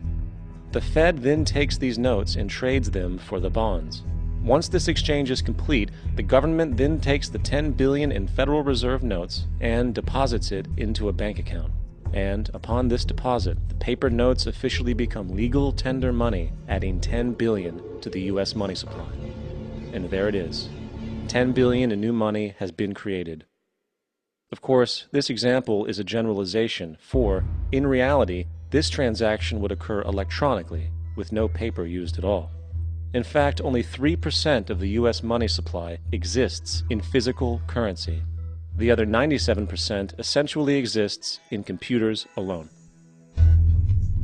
S21: The Fed then takes these notes and trades them for the bonds. Once this exchange is complete, the government then takes the $10 billion in Federal Reserve notes and deposits it into a bank account. And upon this deposit, the paper notes officially become legal tender money, adding $10 billion to the U.S. money supply. And there it is. $10 billion in new money has been created. Of course, this example is a generalization, for, in reality, this transaction would occur electronically, with no paper used at all. In fact, only 3% of the U.S. money supply exists in physical currency. The other 97% essentially exists in computers alone.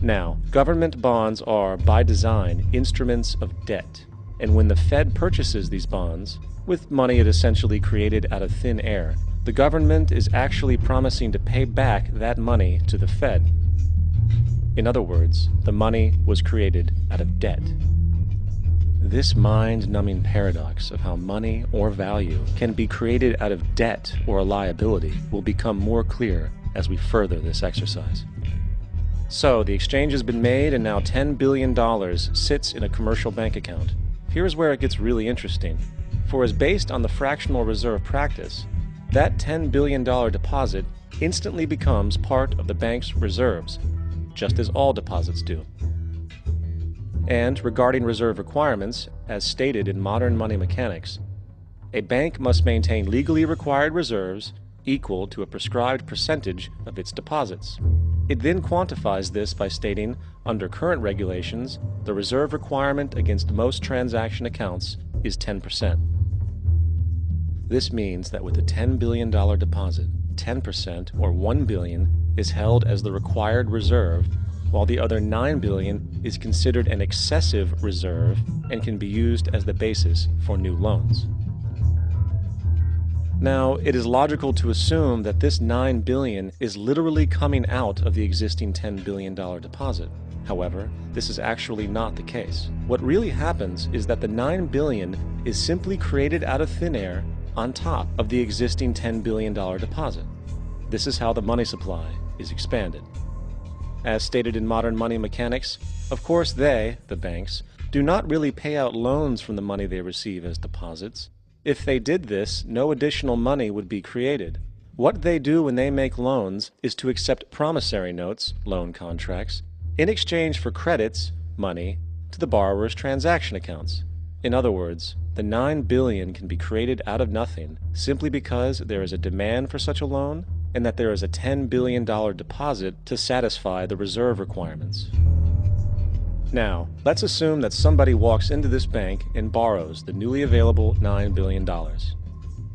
S21: Now, government bonds are, by design, instruments of debt, and when the Fed purchases these bonds, with money it essentially created out of thin air, the government is actually promising to pay back that money to the Fed. In other words, the money was created out of debt. This mind-numbing paradox of how money or value can be created out of debt or a liability will become more clear as we further this exercise. So, the exchange has been made and now $10 billion sits in a commercial bank account. Here's where it gets really interesting. For as based on the fractional reserve practice, that $10 billion deposit instantly becomes part of the bank's reserves, just as all deposits do. And regarding reserve requirements, as stated in Modern Money Mechanics, a bank must maintain legally required reserves equal to a prescribed percentage of its deposits. It then quantifies this by stating, under current regulations, the reserve requirement against most transaction accounts is 10%. This means that with a $10 billion deposit, 10% or $1 billion is held as the required reserve, while the other $9 billion is considered an excessive reserve and can be used as the basis for new loans. Now, it is logical to assume that this $9 billion is literally coming out of the existing $10 billion deposit. However, this is actually not the case. What really happens is that the $9 billion is simply created out of thin air on top of the existing $10 billion deposit. This is how the money supply is expanded. As stated in Modern Money Mechanics, of course they, the banks, do not really pay out loans from the money they receive as deposits. If they did this, no additional money would be created. What they do when they make loans is to accept promissory notes, loan contracts, in exchange for credits, money, to the borrower's transaction accounts. In other words, the $9 billion can be created out of nothing simply because there is a demand for such a loan and that there is a $10 billion deposit to satisfy the reserve requirements. Now, let's assume that somebody walks into this bank and borrows the newly available $9 billion.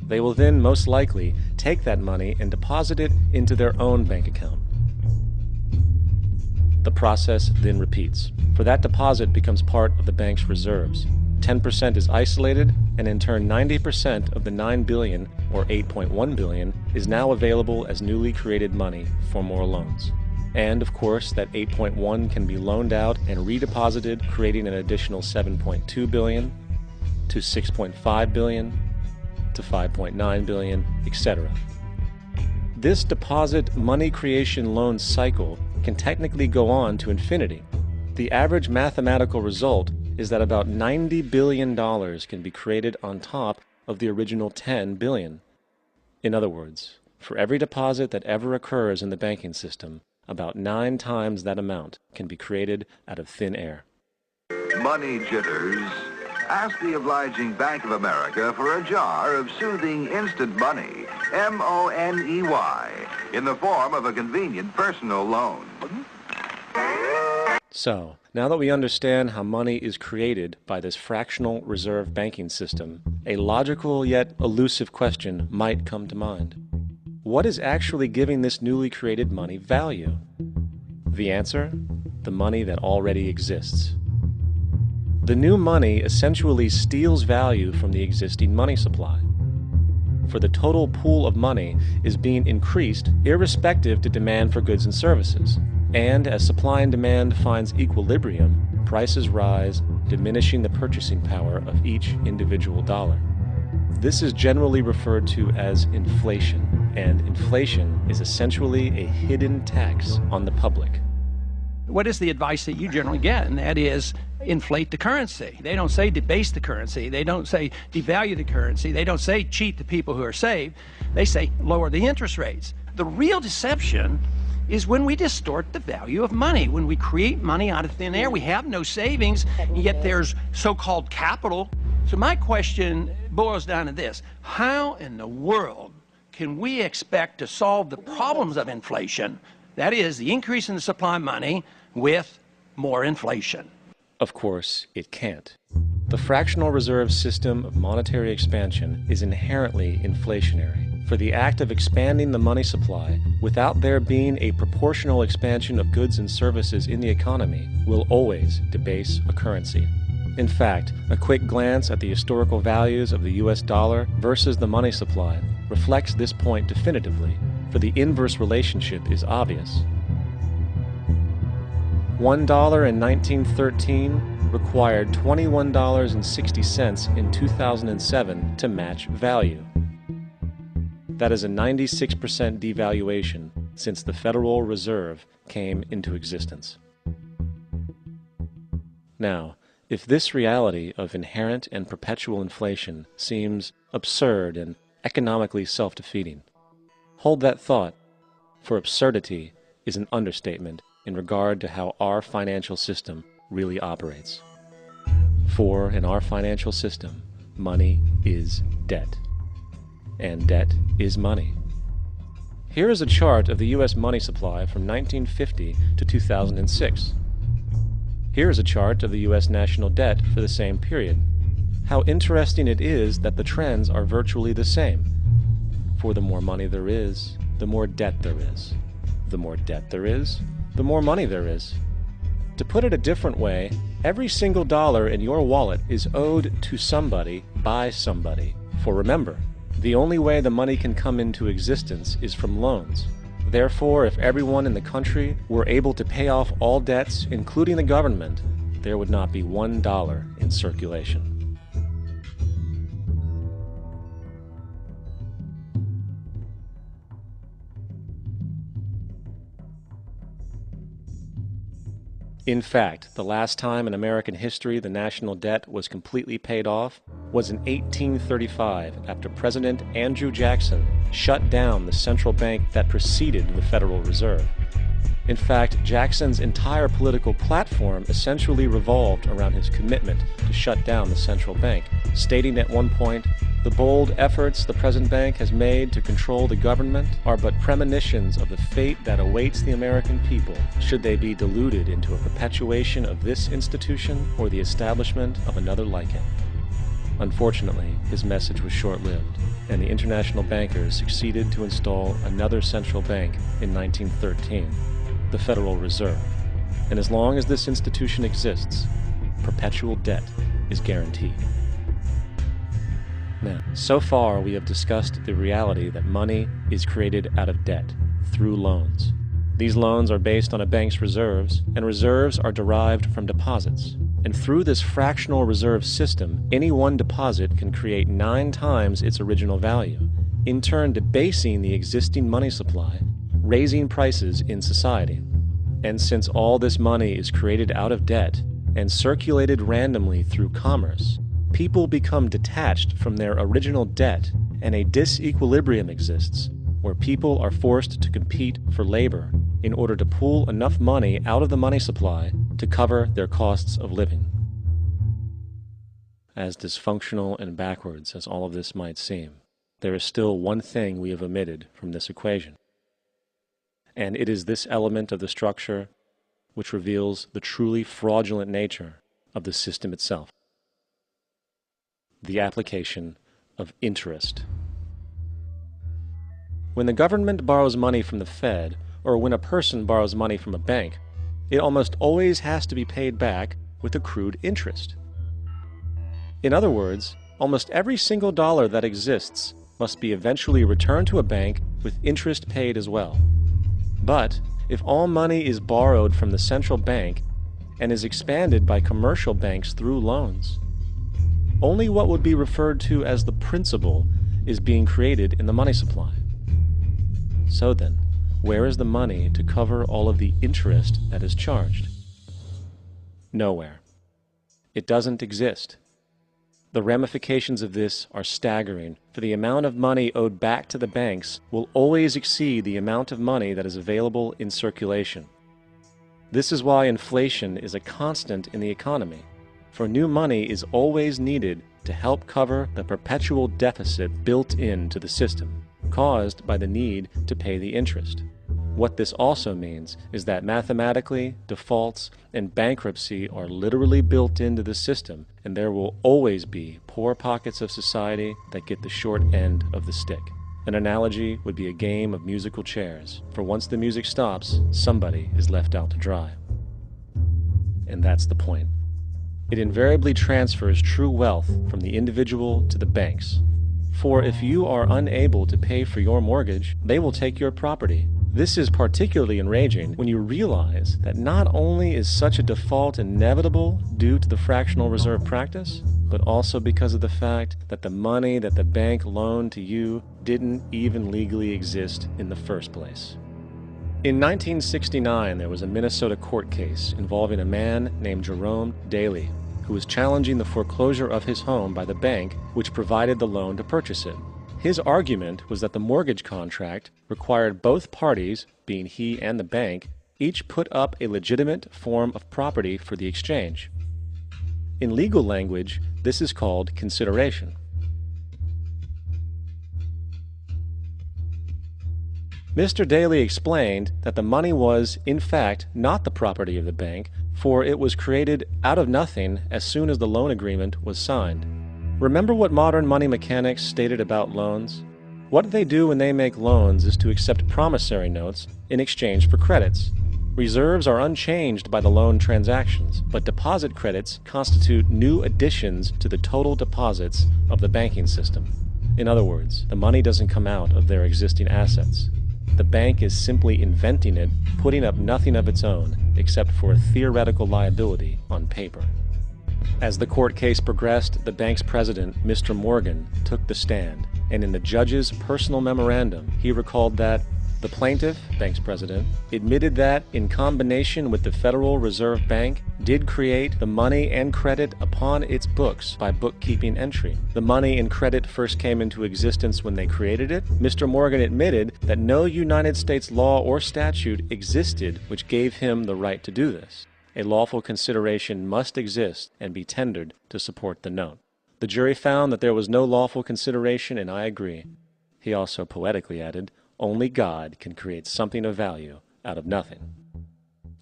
S21: They will then most likely take that money and deposit it into their own bank account. The process then repeats, for that deposit becomes part of the bank's reserves. 10% is isolated, and in turn 90% of the $9 billion, or $8.1 billion, is now available as newly created money for more loans. And of course, that 8.1 can be loaned out and redeposited, creating an additional 7.2 billion to 6.5 billion to 5.9 billion, etc. This deposit money creation loan cycle can technically go on to infinity. The average mathematical result is that about $90 billion can be created on top of the original $10 billion. In other words, for every deposit that ever occurs in the banking system, about 9 times that amount can be created out of thin air.
S6: Money jitters? Ask the obliging Bank of America for a jar of soothing instant money, M-O-N-E-Y, in the form of a convenient personal loan.
S21: So, now that we understand how money is created by this fractional reserve banking system, a logical yet elusive question might come to mind. What is actually giving this newly created money value? The answer? The money that already exists. The new money essentially steals value from the existing money supply. For the total pool of money is being increased irrespective to demand for goods and services. And as supply and demand finds equilibrium, prices rise, diminishing the purchasing power of each individual dollar. This is generally referred to as inflation, and inflation is essentially a hidden tax on the public.
S22: What is the advice that you generally get? And that is inflate the currency. They don't say debase the currency. They don't say devalue the currency. They don't say cheat the people who are saved. They say lower the interest rates. The real deception is when we distort the value of money. When we create money out of thin air, we have no savings, and yet there's so-called capital. So my question boils down to this: how in the world can we expect to solve the problems of inflation, that is, the increase in the supply of money, with more inflation?
S21: Of course, it can't. The fractional reserve system of monetary expansion is inherently inflationary. For the act of expanding the money supply, without there being a proportional expansion of goods and services in the economy, will always debase a currency. In fact, a quick glance at the historical values of the US dollar versus the money supply reflects this point definitively, for the inverse relationship is obvious. $1 in 1913 required $21.60 in 2007 to match value. That is a 96% devaluation since the Federal Reserve came into existence. Now, if this reality of inherent and perpetual inflation seems absurd and economically self-defeating, hold that thought, for absurdity is an understatement in regard to how our financial system really operates. For in our financial system, money is debt. And debt is money. Here is a chart of the U.S. money supply from 1950 to 2006. Here is a chart of the U.S. national debt for the same period. How interesting it is that the trends are virtually the same. For the more money there is, the more debt there is. The more debt there is, the more money there is. To put it a different way, every single dollar in your wallet is owed to somebody by somebody. For remember, The only way the money can come into existence is from loans. Therefore, if everyone in the country were able to pay off all debts, including the government, there would not be $1 in circulation. In fact, the last time in American history the national debt was completely paid off was in 1835, after President Andrew Jackson shut down the central bank that preceded the Federal Reserve. In fact, Jackson's entire political platform essentially revolved around his commitment to shut down the central bank, stating at one point, "The bold efforts the present bank has made to control the government are but premonitions of the fate that awaits the American people, should they be deluded into a perpetuation of this institution or the establishment of another like it." Unfortunately, his message was short-lived, and the international bankers succeeded to install another central bank in 1913, the Federal Reserve. And as long as this institution exists, perpetual debt is guaranteed. Now, so far we have discussed the reality that money is created out of debt, through loans. These loans are based on a bank's reserves, and reserves are derived from deposits. And through this fractional reserve system, any one deposit can create 9 times its original value, in turn debasing the existing money supply, raising prices in society. And since all this money is created out of debt and circulated randomly through commerce, people become detached from their original debt, and a disequilibrium exists, where people are forced to compete for labor in order to pull enough money out of the money supply to cover their costs of living. As dysfunctional and backwards as all of this might seem, there is still one thing we have omitted from this equation. And it is this element of the structure which reveals the truly fraudulent nature of the system itself: the application of interest. When the government borrows money from the Fed, or when a person borrows money from a bank, it almost always has to be paid back with accrued interest. In other words, almost every single dollar that exists must be eventually returned to a bank with interest paid as well. But if all money is borrowed from the central bank and is expanded by commercial banks through loans, only what would be referred to as the principal is being created in the money supply. So then, where is the money to cover all of the interest that is charged? Nowhere. It doesn't exist. The ramifications of this are staggering, for the amount of money owed back to the banks will always exceed the amount of money that is available in circulation. This is why inflation is a constant in the economy, for new money is always needed to help cover the perpetual deficit built into the system, caused by the need to pay the interest. What this also means is that mathematically, defaults and bankruptcy are literally built into the system, and there will always be poor pockets of society that get the short end of the stick. An analogy would be a game of musical chairs, for once the music stops, somebody is left out to dry. And that's the point. It invariably transfers true wealth from the individual to the banks. For if you are unable to pay for your mortgage, they will take your property. This is particularly enraging when you realize that not only is such a default inevitable due to the fractional reserve practice, but also because of the fact that the money that the bank loaned to you didn't even legally exist in the first place. In 1969, there was a Minnesota court case involving a man named Jerome Daly, who was challenging the foreclosure of his home by the bank which provided the loan to purchase it. His argument was that the mortgage contract required both parties, being he and the bank, each put up a legitimate form of property for the exchange. In legal language, this is called consideration. Mr. Daly explained that the money was, in fact, not the property of the bank, for it was created out of nothing as soon as the loan agreement was signed. Remember what modern money mechanics stated about loans? What they do when they make loans is to accept promissory notes in exchange for credits. Reserves are unchanged by the loan transactions, but deposit credits constitute new additions to the total deposits of the banking system. In other words, the money doesn't come out of their existing assets. The bank is simply inventing it, putting up nothing of its own except for a theoretical liability on paper. As the court case progressed, the bank's president, Mr. Morgan, took the stand, and in the judge's personal memorandum, he recalled that the plaintiff, bank's president, admitted that, in combination with the Federal Reserve Bank, did create the money and credit upon its books by bookkeeping entry. The money and credit first came into existence when they created it. Mr. Morgan admitted that no United States law or statute existed which gave him the right to do this. A lawful consideration must exist and be tendered to support the note. The jury found that there was no lawful consideration, and I agree. He also poetically added, "Only God can create something of value out of nothing."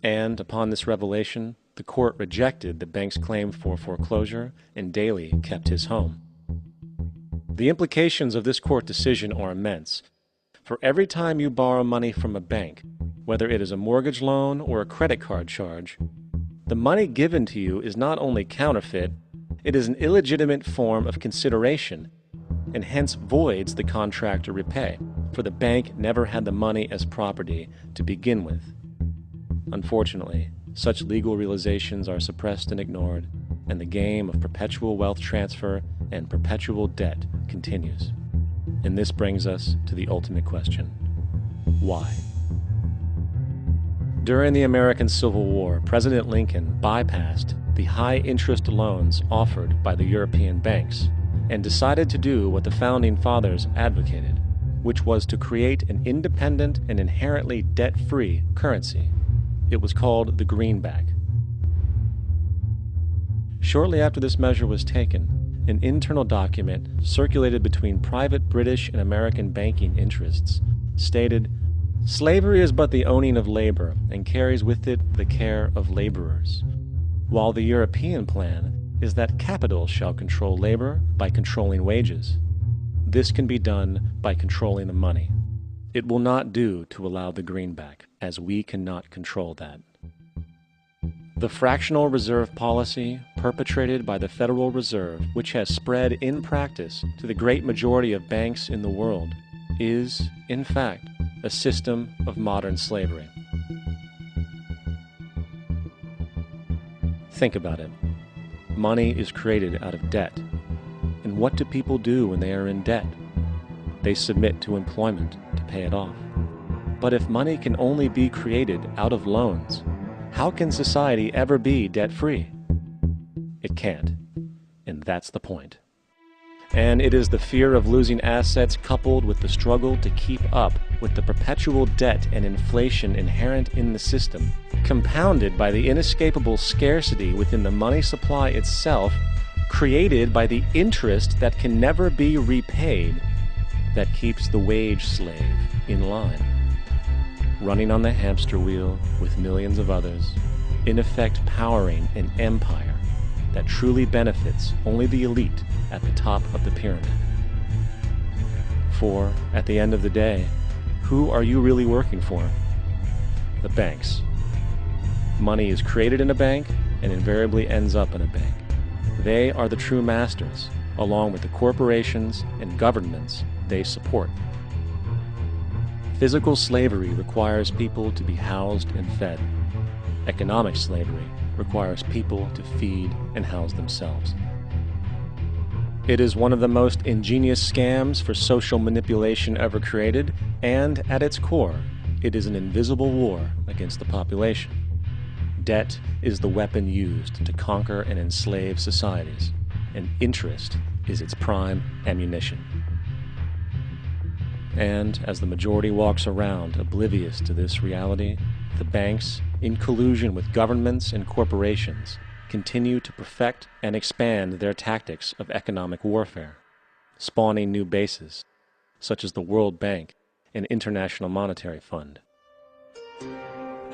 S21: And upon this revelation, the court rejected the bank's claim for foreclosure, and Daly kept his home. The implications of this court decision are immense. For every time you borrow money from a bank, whether it is a mortgage loan or a credit card charge, the money given to you is not only counterfeit, it is an illegitimate form of consideration, and hence voids the contract to repay, for the bank never had the money as property to begin with. Unfortunately, such legal realizations are suppressed and ignored, and the game of perpetual wealth transfer and perpetual debt continues. And this brings us to the ultimate question: why? During the American Civil War, President Lincoln bypassed the high-interest loans offered by the European banks and decided to do what the Founding Fathers advocated, which was to create an independent and inherently debt-free currency. It was called the greenback. Shortly after this measure was taken, an internal document circulated between private British and American banking interests stated, "Slavery is but the owning of labor, and carries with it the care of laborers, while the European plan is that capital shall control labor by controlling wages. This can be done by controlling the money. It will not do to allow the greenback, as we cannot control that." The fractional reserve policy perpetrated by the Federal Reserve, which has spread in practice to the great majority of banks in the world, is, in fact, a system of modern slavery. Think about it. Money is created out of debt. And what do people do when they are in debt? They submit to employment to pay it off. But if money can only be created out of loans, how can society ever be debt-free? It can't. And that's the point. And it is the fear of losing assets coupled with the struggle to keep up with the perpetual debt and inflation inherent in the system, compounded by the inescapable scarcity within the money supply itself, created by the interest that can never be repaid, that keeps the wage slave in line, running on the hamster wheel with millions of others, in effect powering an empire that truly benefits only the elite at the top of the pyramid. For, at the end of the day, who are you really working for? The banks. Money is created in a bank and invariably ends up in a bank. They are the true masters, along with the corporations and governments they support. Physical slavery requires people to be housed and fed. Economic slavery requires people to feed and house themselves. It is one of the most ingenious scams for social manipulation ever created, and at its core, it is an invisible war against the population. Debt is the weapon used to conquer and enslave societies, and interest is its prime ammunition. And as the majority walks around oblivious to this reality, the banks, in collusion with governments and corporations, continue to perfect and expand their tactics of economic warfare, spawning new bases, such as the World Bank and International Monetary Fund.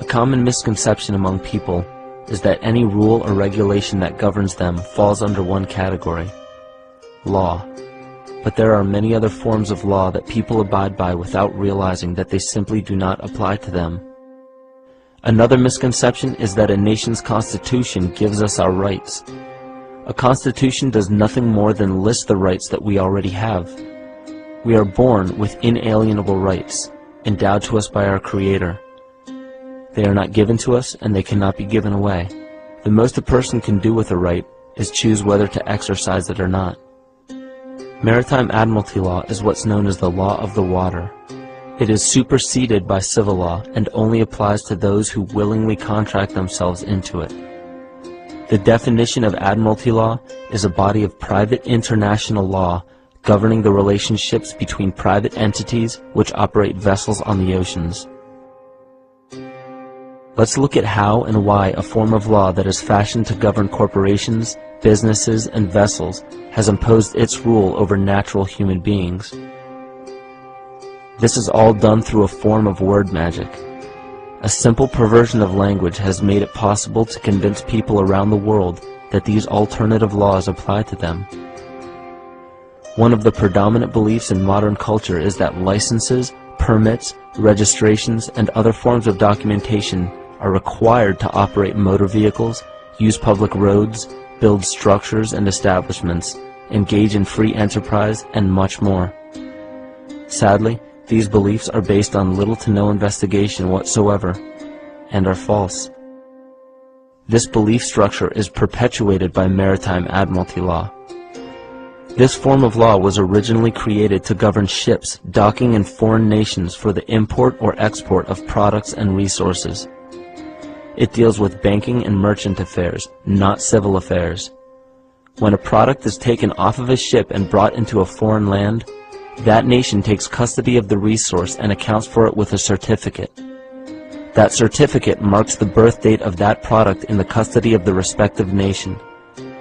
S5: A common misconception among people is that any rule or regulation that governs them falls under one category: law. But there are many other forms of law that people abide by without realizing that they simply do not apply to them. Another misconception is that a nation's constitution gives us our rights. A constitution does nothing more than list the rights that we already have. We are born with inalienable rights, endowed to us by our Creator. They are not given to us, and they cannot be given away. The most a person can do with a right is choose whether to exercise it or not. Maritime admiralty law is what's known as the law of the water. It is superseded by civil law and only applies to those who willingly contract themselves into it. The definition of admiralty law is a body of private international law governing the relationships between private entities which operate vessels on the oceans. Let's look at how and why a form of law that is fashioned to govern corporations, businesses, and vessels has imposed its rule over natural human beings. This is all done through a form of word magic. A simple perversion of language has made it possible to convince people around the world that these alternative laws apply to them. One of the predominant beliefs in modern culture is that licenses, permits, registrations, and other forms of documentation are required to operate motor vehicles, use public roads, build structures and establishments, engage in free enterprise, and much more. Sadly, these beliefs are based on little to no investigation whatsoever, and are false. This belief structure is perpetuated by maritime admiralty law. This form of law was originally created to govern ships docking in foreign nations for the import or export of products and resources. It deals with banking and merchant affairs, not civil affairs. When a product is taken off of a ship and brought into a foreign land, that nation takes custody of the resource and accounts for it with a certificate. That certificate marks the birth date of that product in the custody of the respective nation.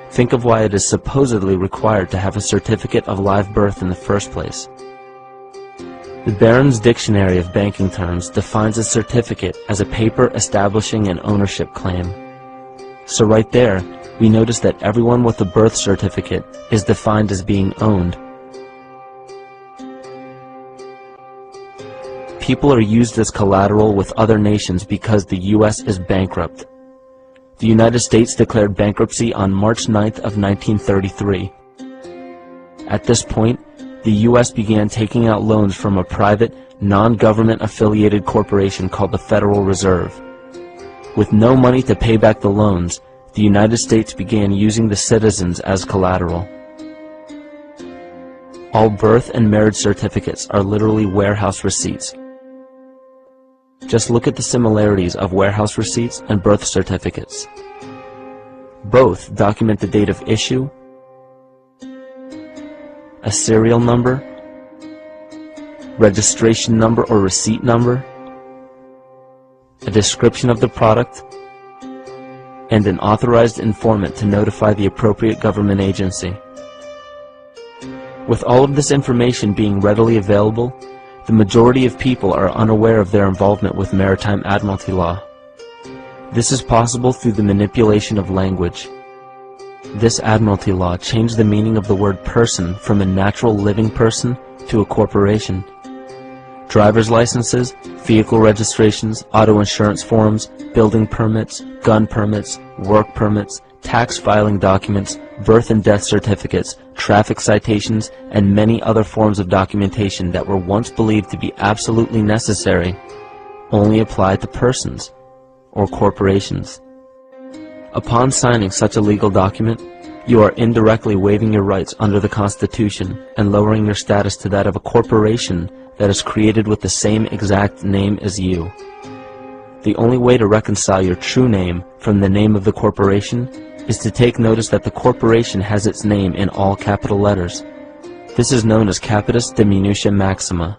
S5: Think of why it is supposedly required to have a certificate of live birth in the first place. The Barron's Dictionary of Banking Terms defines a certificate as a paper establishing an ownership claim. So right there, we notice that everyone with a birth certificate is defined as being owned. People are used as collateral with other nations because the U.S. is bankrupt. The United States declared bankruptcy on March 9th of 1933. At this point, the U.S. began taking out loans from a private, non-government affiliated corporation called the Federal Reserve. With no money to pay back the loans, the United States began using the citizens as collateral. All birth and marriage certificates are literally warehouse receipts. Just look at the similarities of warehouse receipts and birth certificates. Both document the date of issue, a serial number, registration number or receipt number, a description of the product, and an authorized informant to notify the appropriate government agency. With all of this information being readily available, the majority of people are unaware of their involvement with maritime admiralty law. This is possible through the manipulation of language. This admiralty law changed the meaning of the word person from a natural living person to a corporation. Driver's licenses, vehicle registrations, auto insurance forms, building permits, gun permits, work permits, tax filing documents, birth and death certificates, traffic citations, and many other forms of documentation that were once believed to be absolutely necessary only apply to persons or corporations. Upon signing such a legal document, you are indirectly waiving your rights under the Constitution and lowering your status to that of a corporation that is created with the same exact name as you. The only way to reconcile your true name from the name of the corporation is to take notice that the corporation has its name in all capital letters. This is known as capitis diminutia maxima.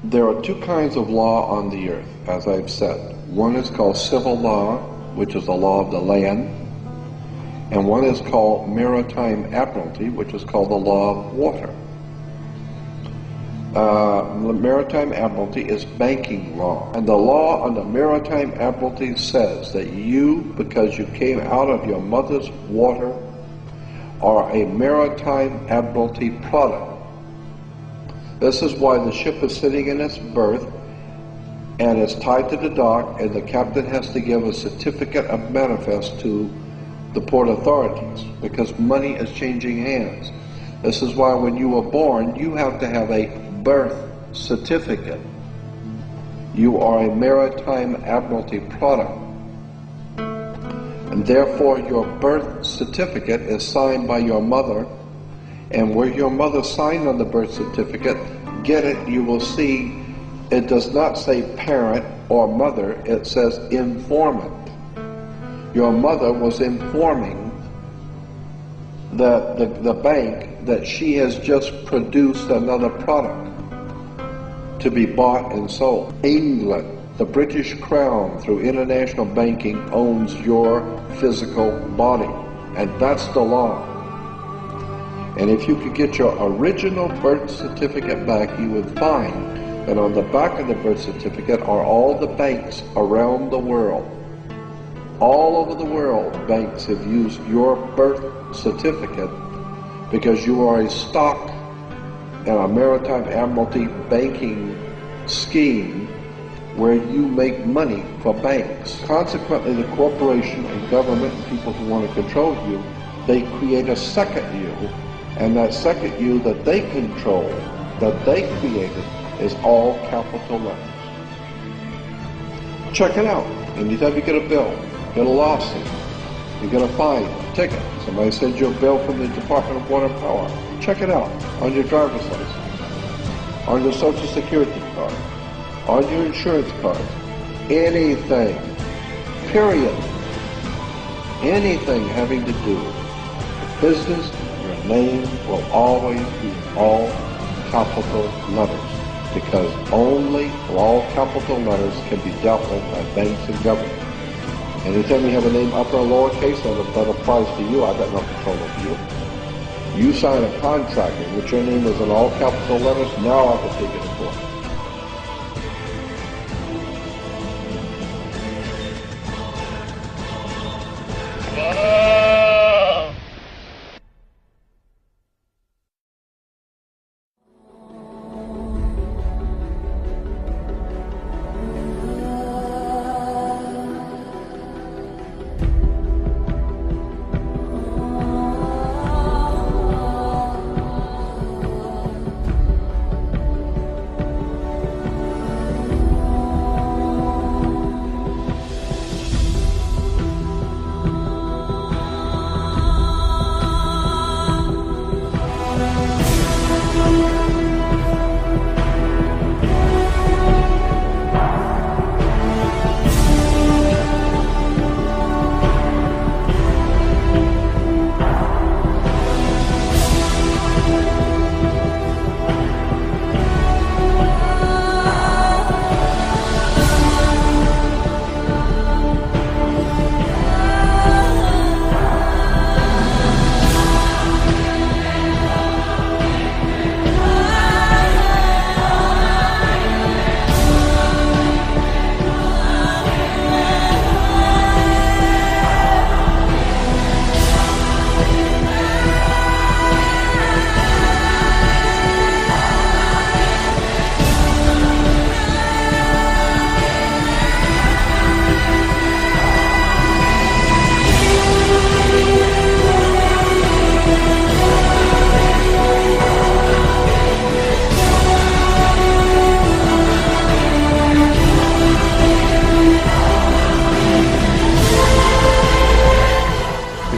S7: There are two kinds of law on the earth, as I've said. One is called civil law, which is the law of the land, and one is called maritime admiralty, which is called the law of water. Maritime admiralty is banking law, and the law on the maritime admiralty says that you, because you came out of your mother's water, are a maritime admiralty product. This is why the ship is sitting in its berth and it's tied to the dock, and the captain has to give a certificate of manifest to the port authorities because money is changing hands. This is why when you were born, you have to have a birth certificate. You are a maritime admiralty product, and therefore your birth certificate is signed by your mother, and where your mother signed on the birth certificate, get it, you will see it does not say parent or mother, it says informant. Your mother was informing the bank that she has just produced another product to be bought and sold. England, the British Crown, through international banking, owns your physical body, and that's the law. And if you could get your original birth certificate back, you would find that on the back of the birth certificate are all the banks around the world. All over the world, banks have used your birth certificate because you are a stock in a maritime admiralty banking scheme where you make money for banks. Consequently, the corporation and government and people who want to control you, they create a second you, and that second you that they control, that they created, is all capital letters. Check it out. Anytime you get a bill, get a lawsuit, you get a fine, a ticket, somebody sends you a bill from the Department of Water and Power, check it out on your driver's license, on your Social Security card, on your insurance card, anything, period, anything having to do with business, your name will always be all capital letters, because only all capital letters can be dealt with by banks and government. Anytime you have a name upper or lowercase, that applies to you. I've got no control of you. You sign a contract in which your name is in all capital letters, now I can take it to court.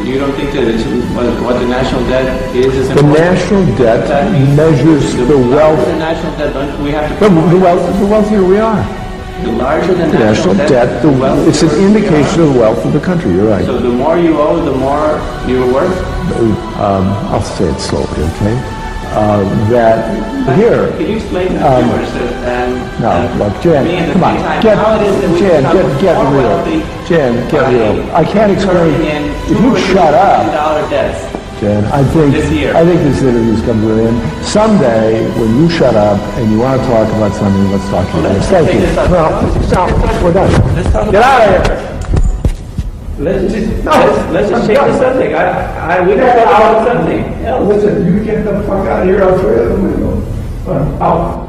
S1: You don't think that it's what the national debt is
S8: the national debt measures the wealth.
S1: The national debt, don't we have to...
S8: The wealthier we are.
S1: The larger the
S8: national debt, it's an indication of the wealth of the country, you're right.
S1: So the more you owe, the more you're worth?
S8: I'll say it slowly, okay? That here...
S1: Can you explain to consumers
S8: no, look, Jan, come on, get real. Jan, get real. I can't explain... If you shut up, Jan, I think this interview's come to an end. Someday, when you shut up and you want to talk about something, let's talk about it. Thank you. No, we're done. Get out of here.
S1: Let's just change the subject. We can talk about something else.
S8: Listen, you get the fuck out of here. I'll throw you out the window. Out.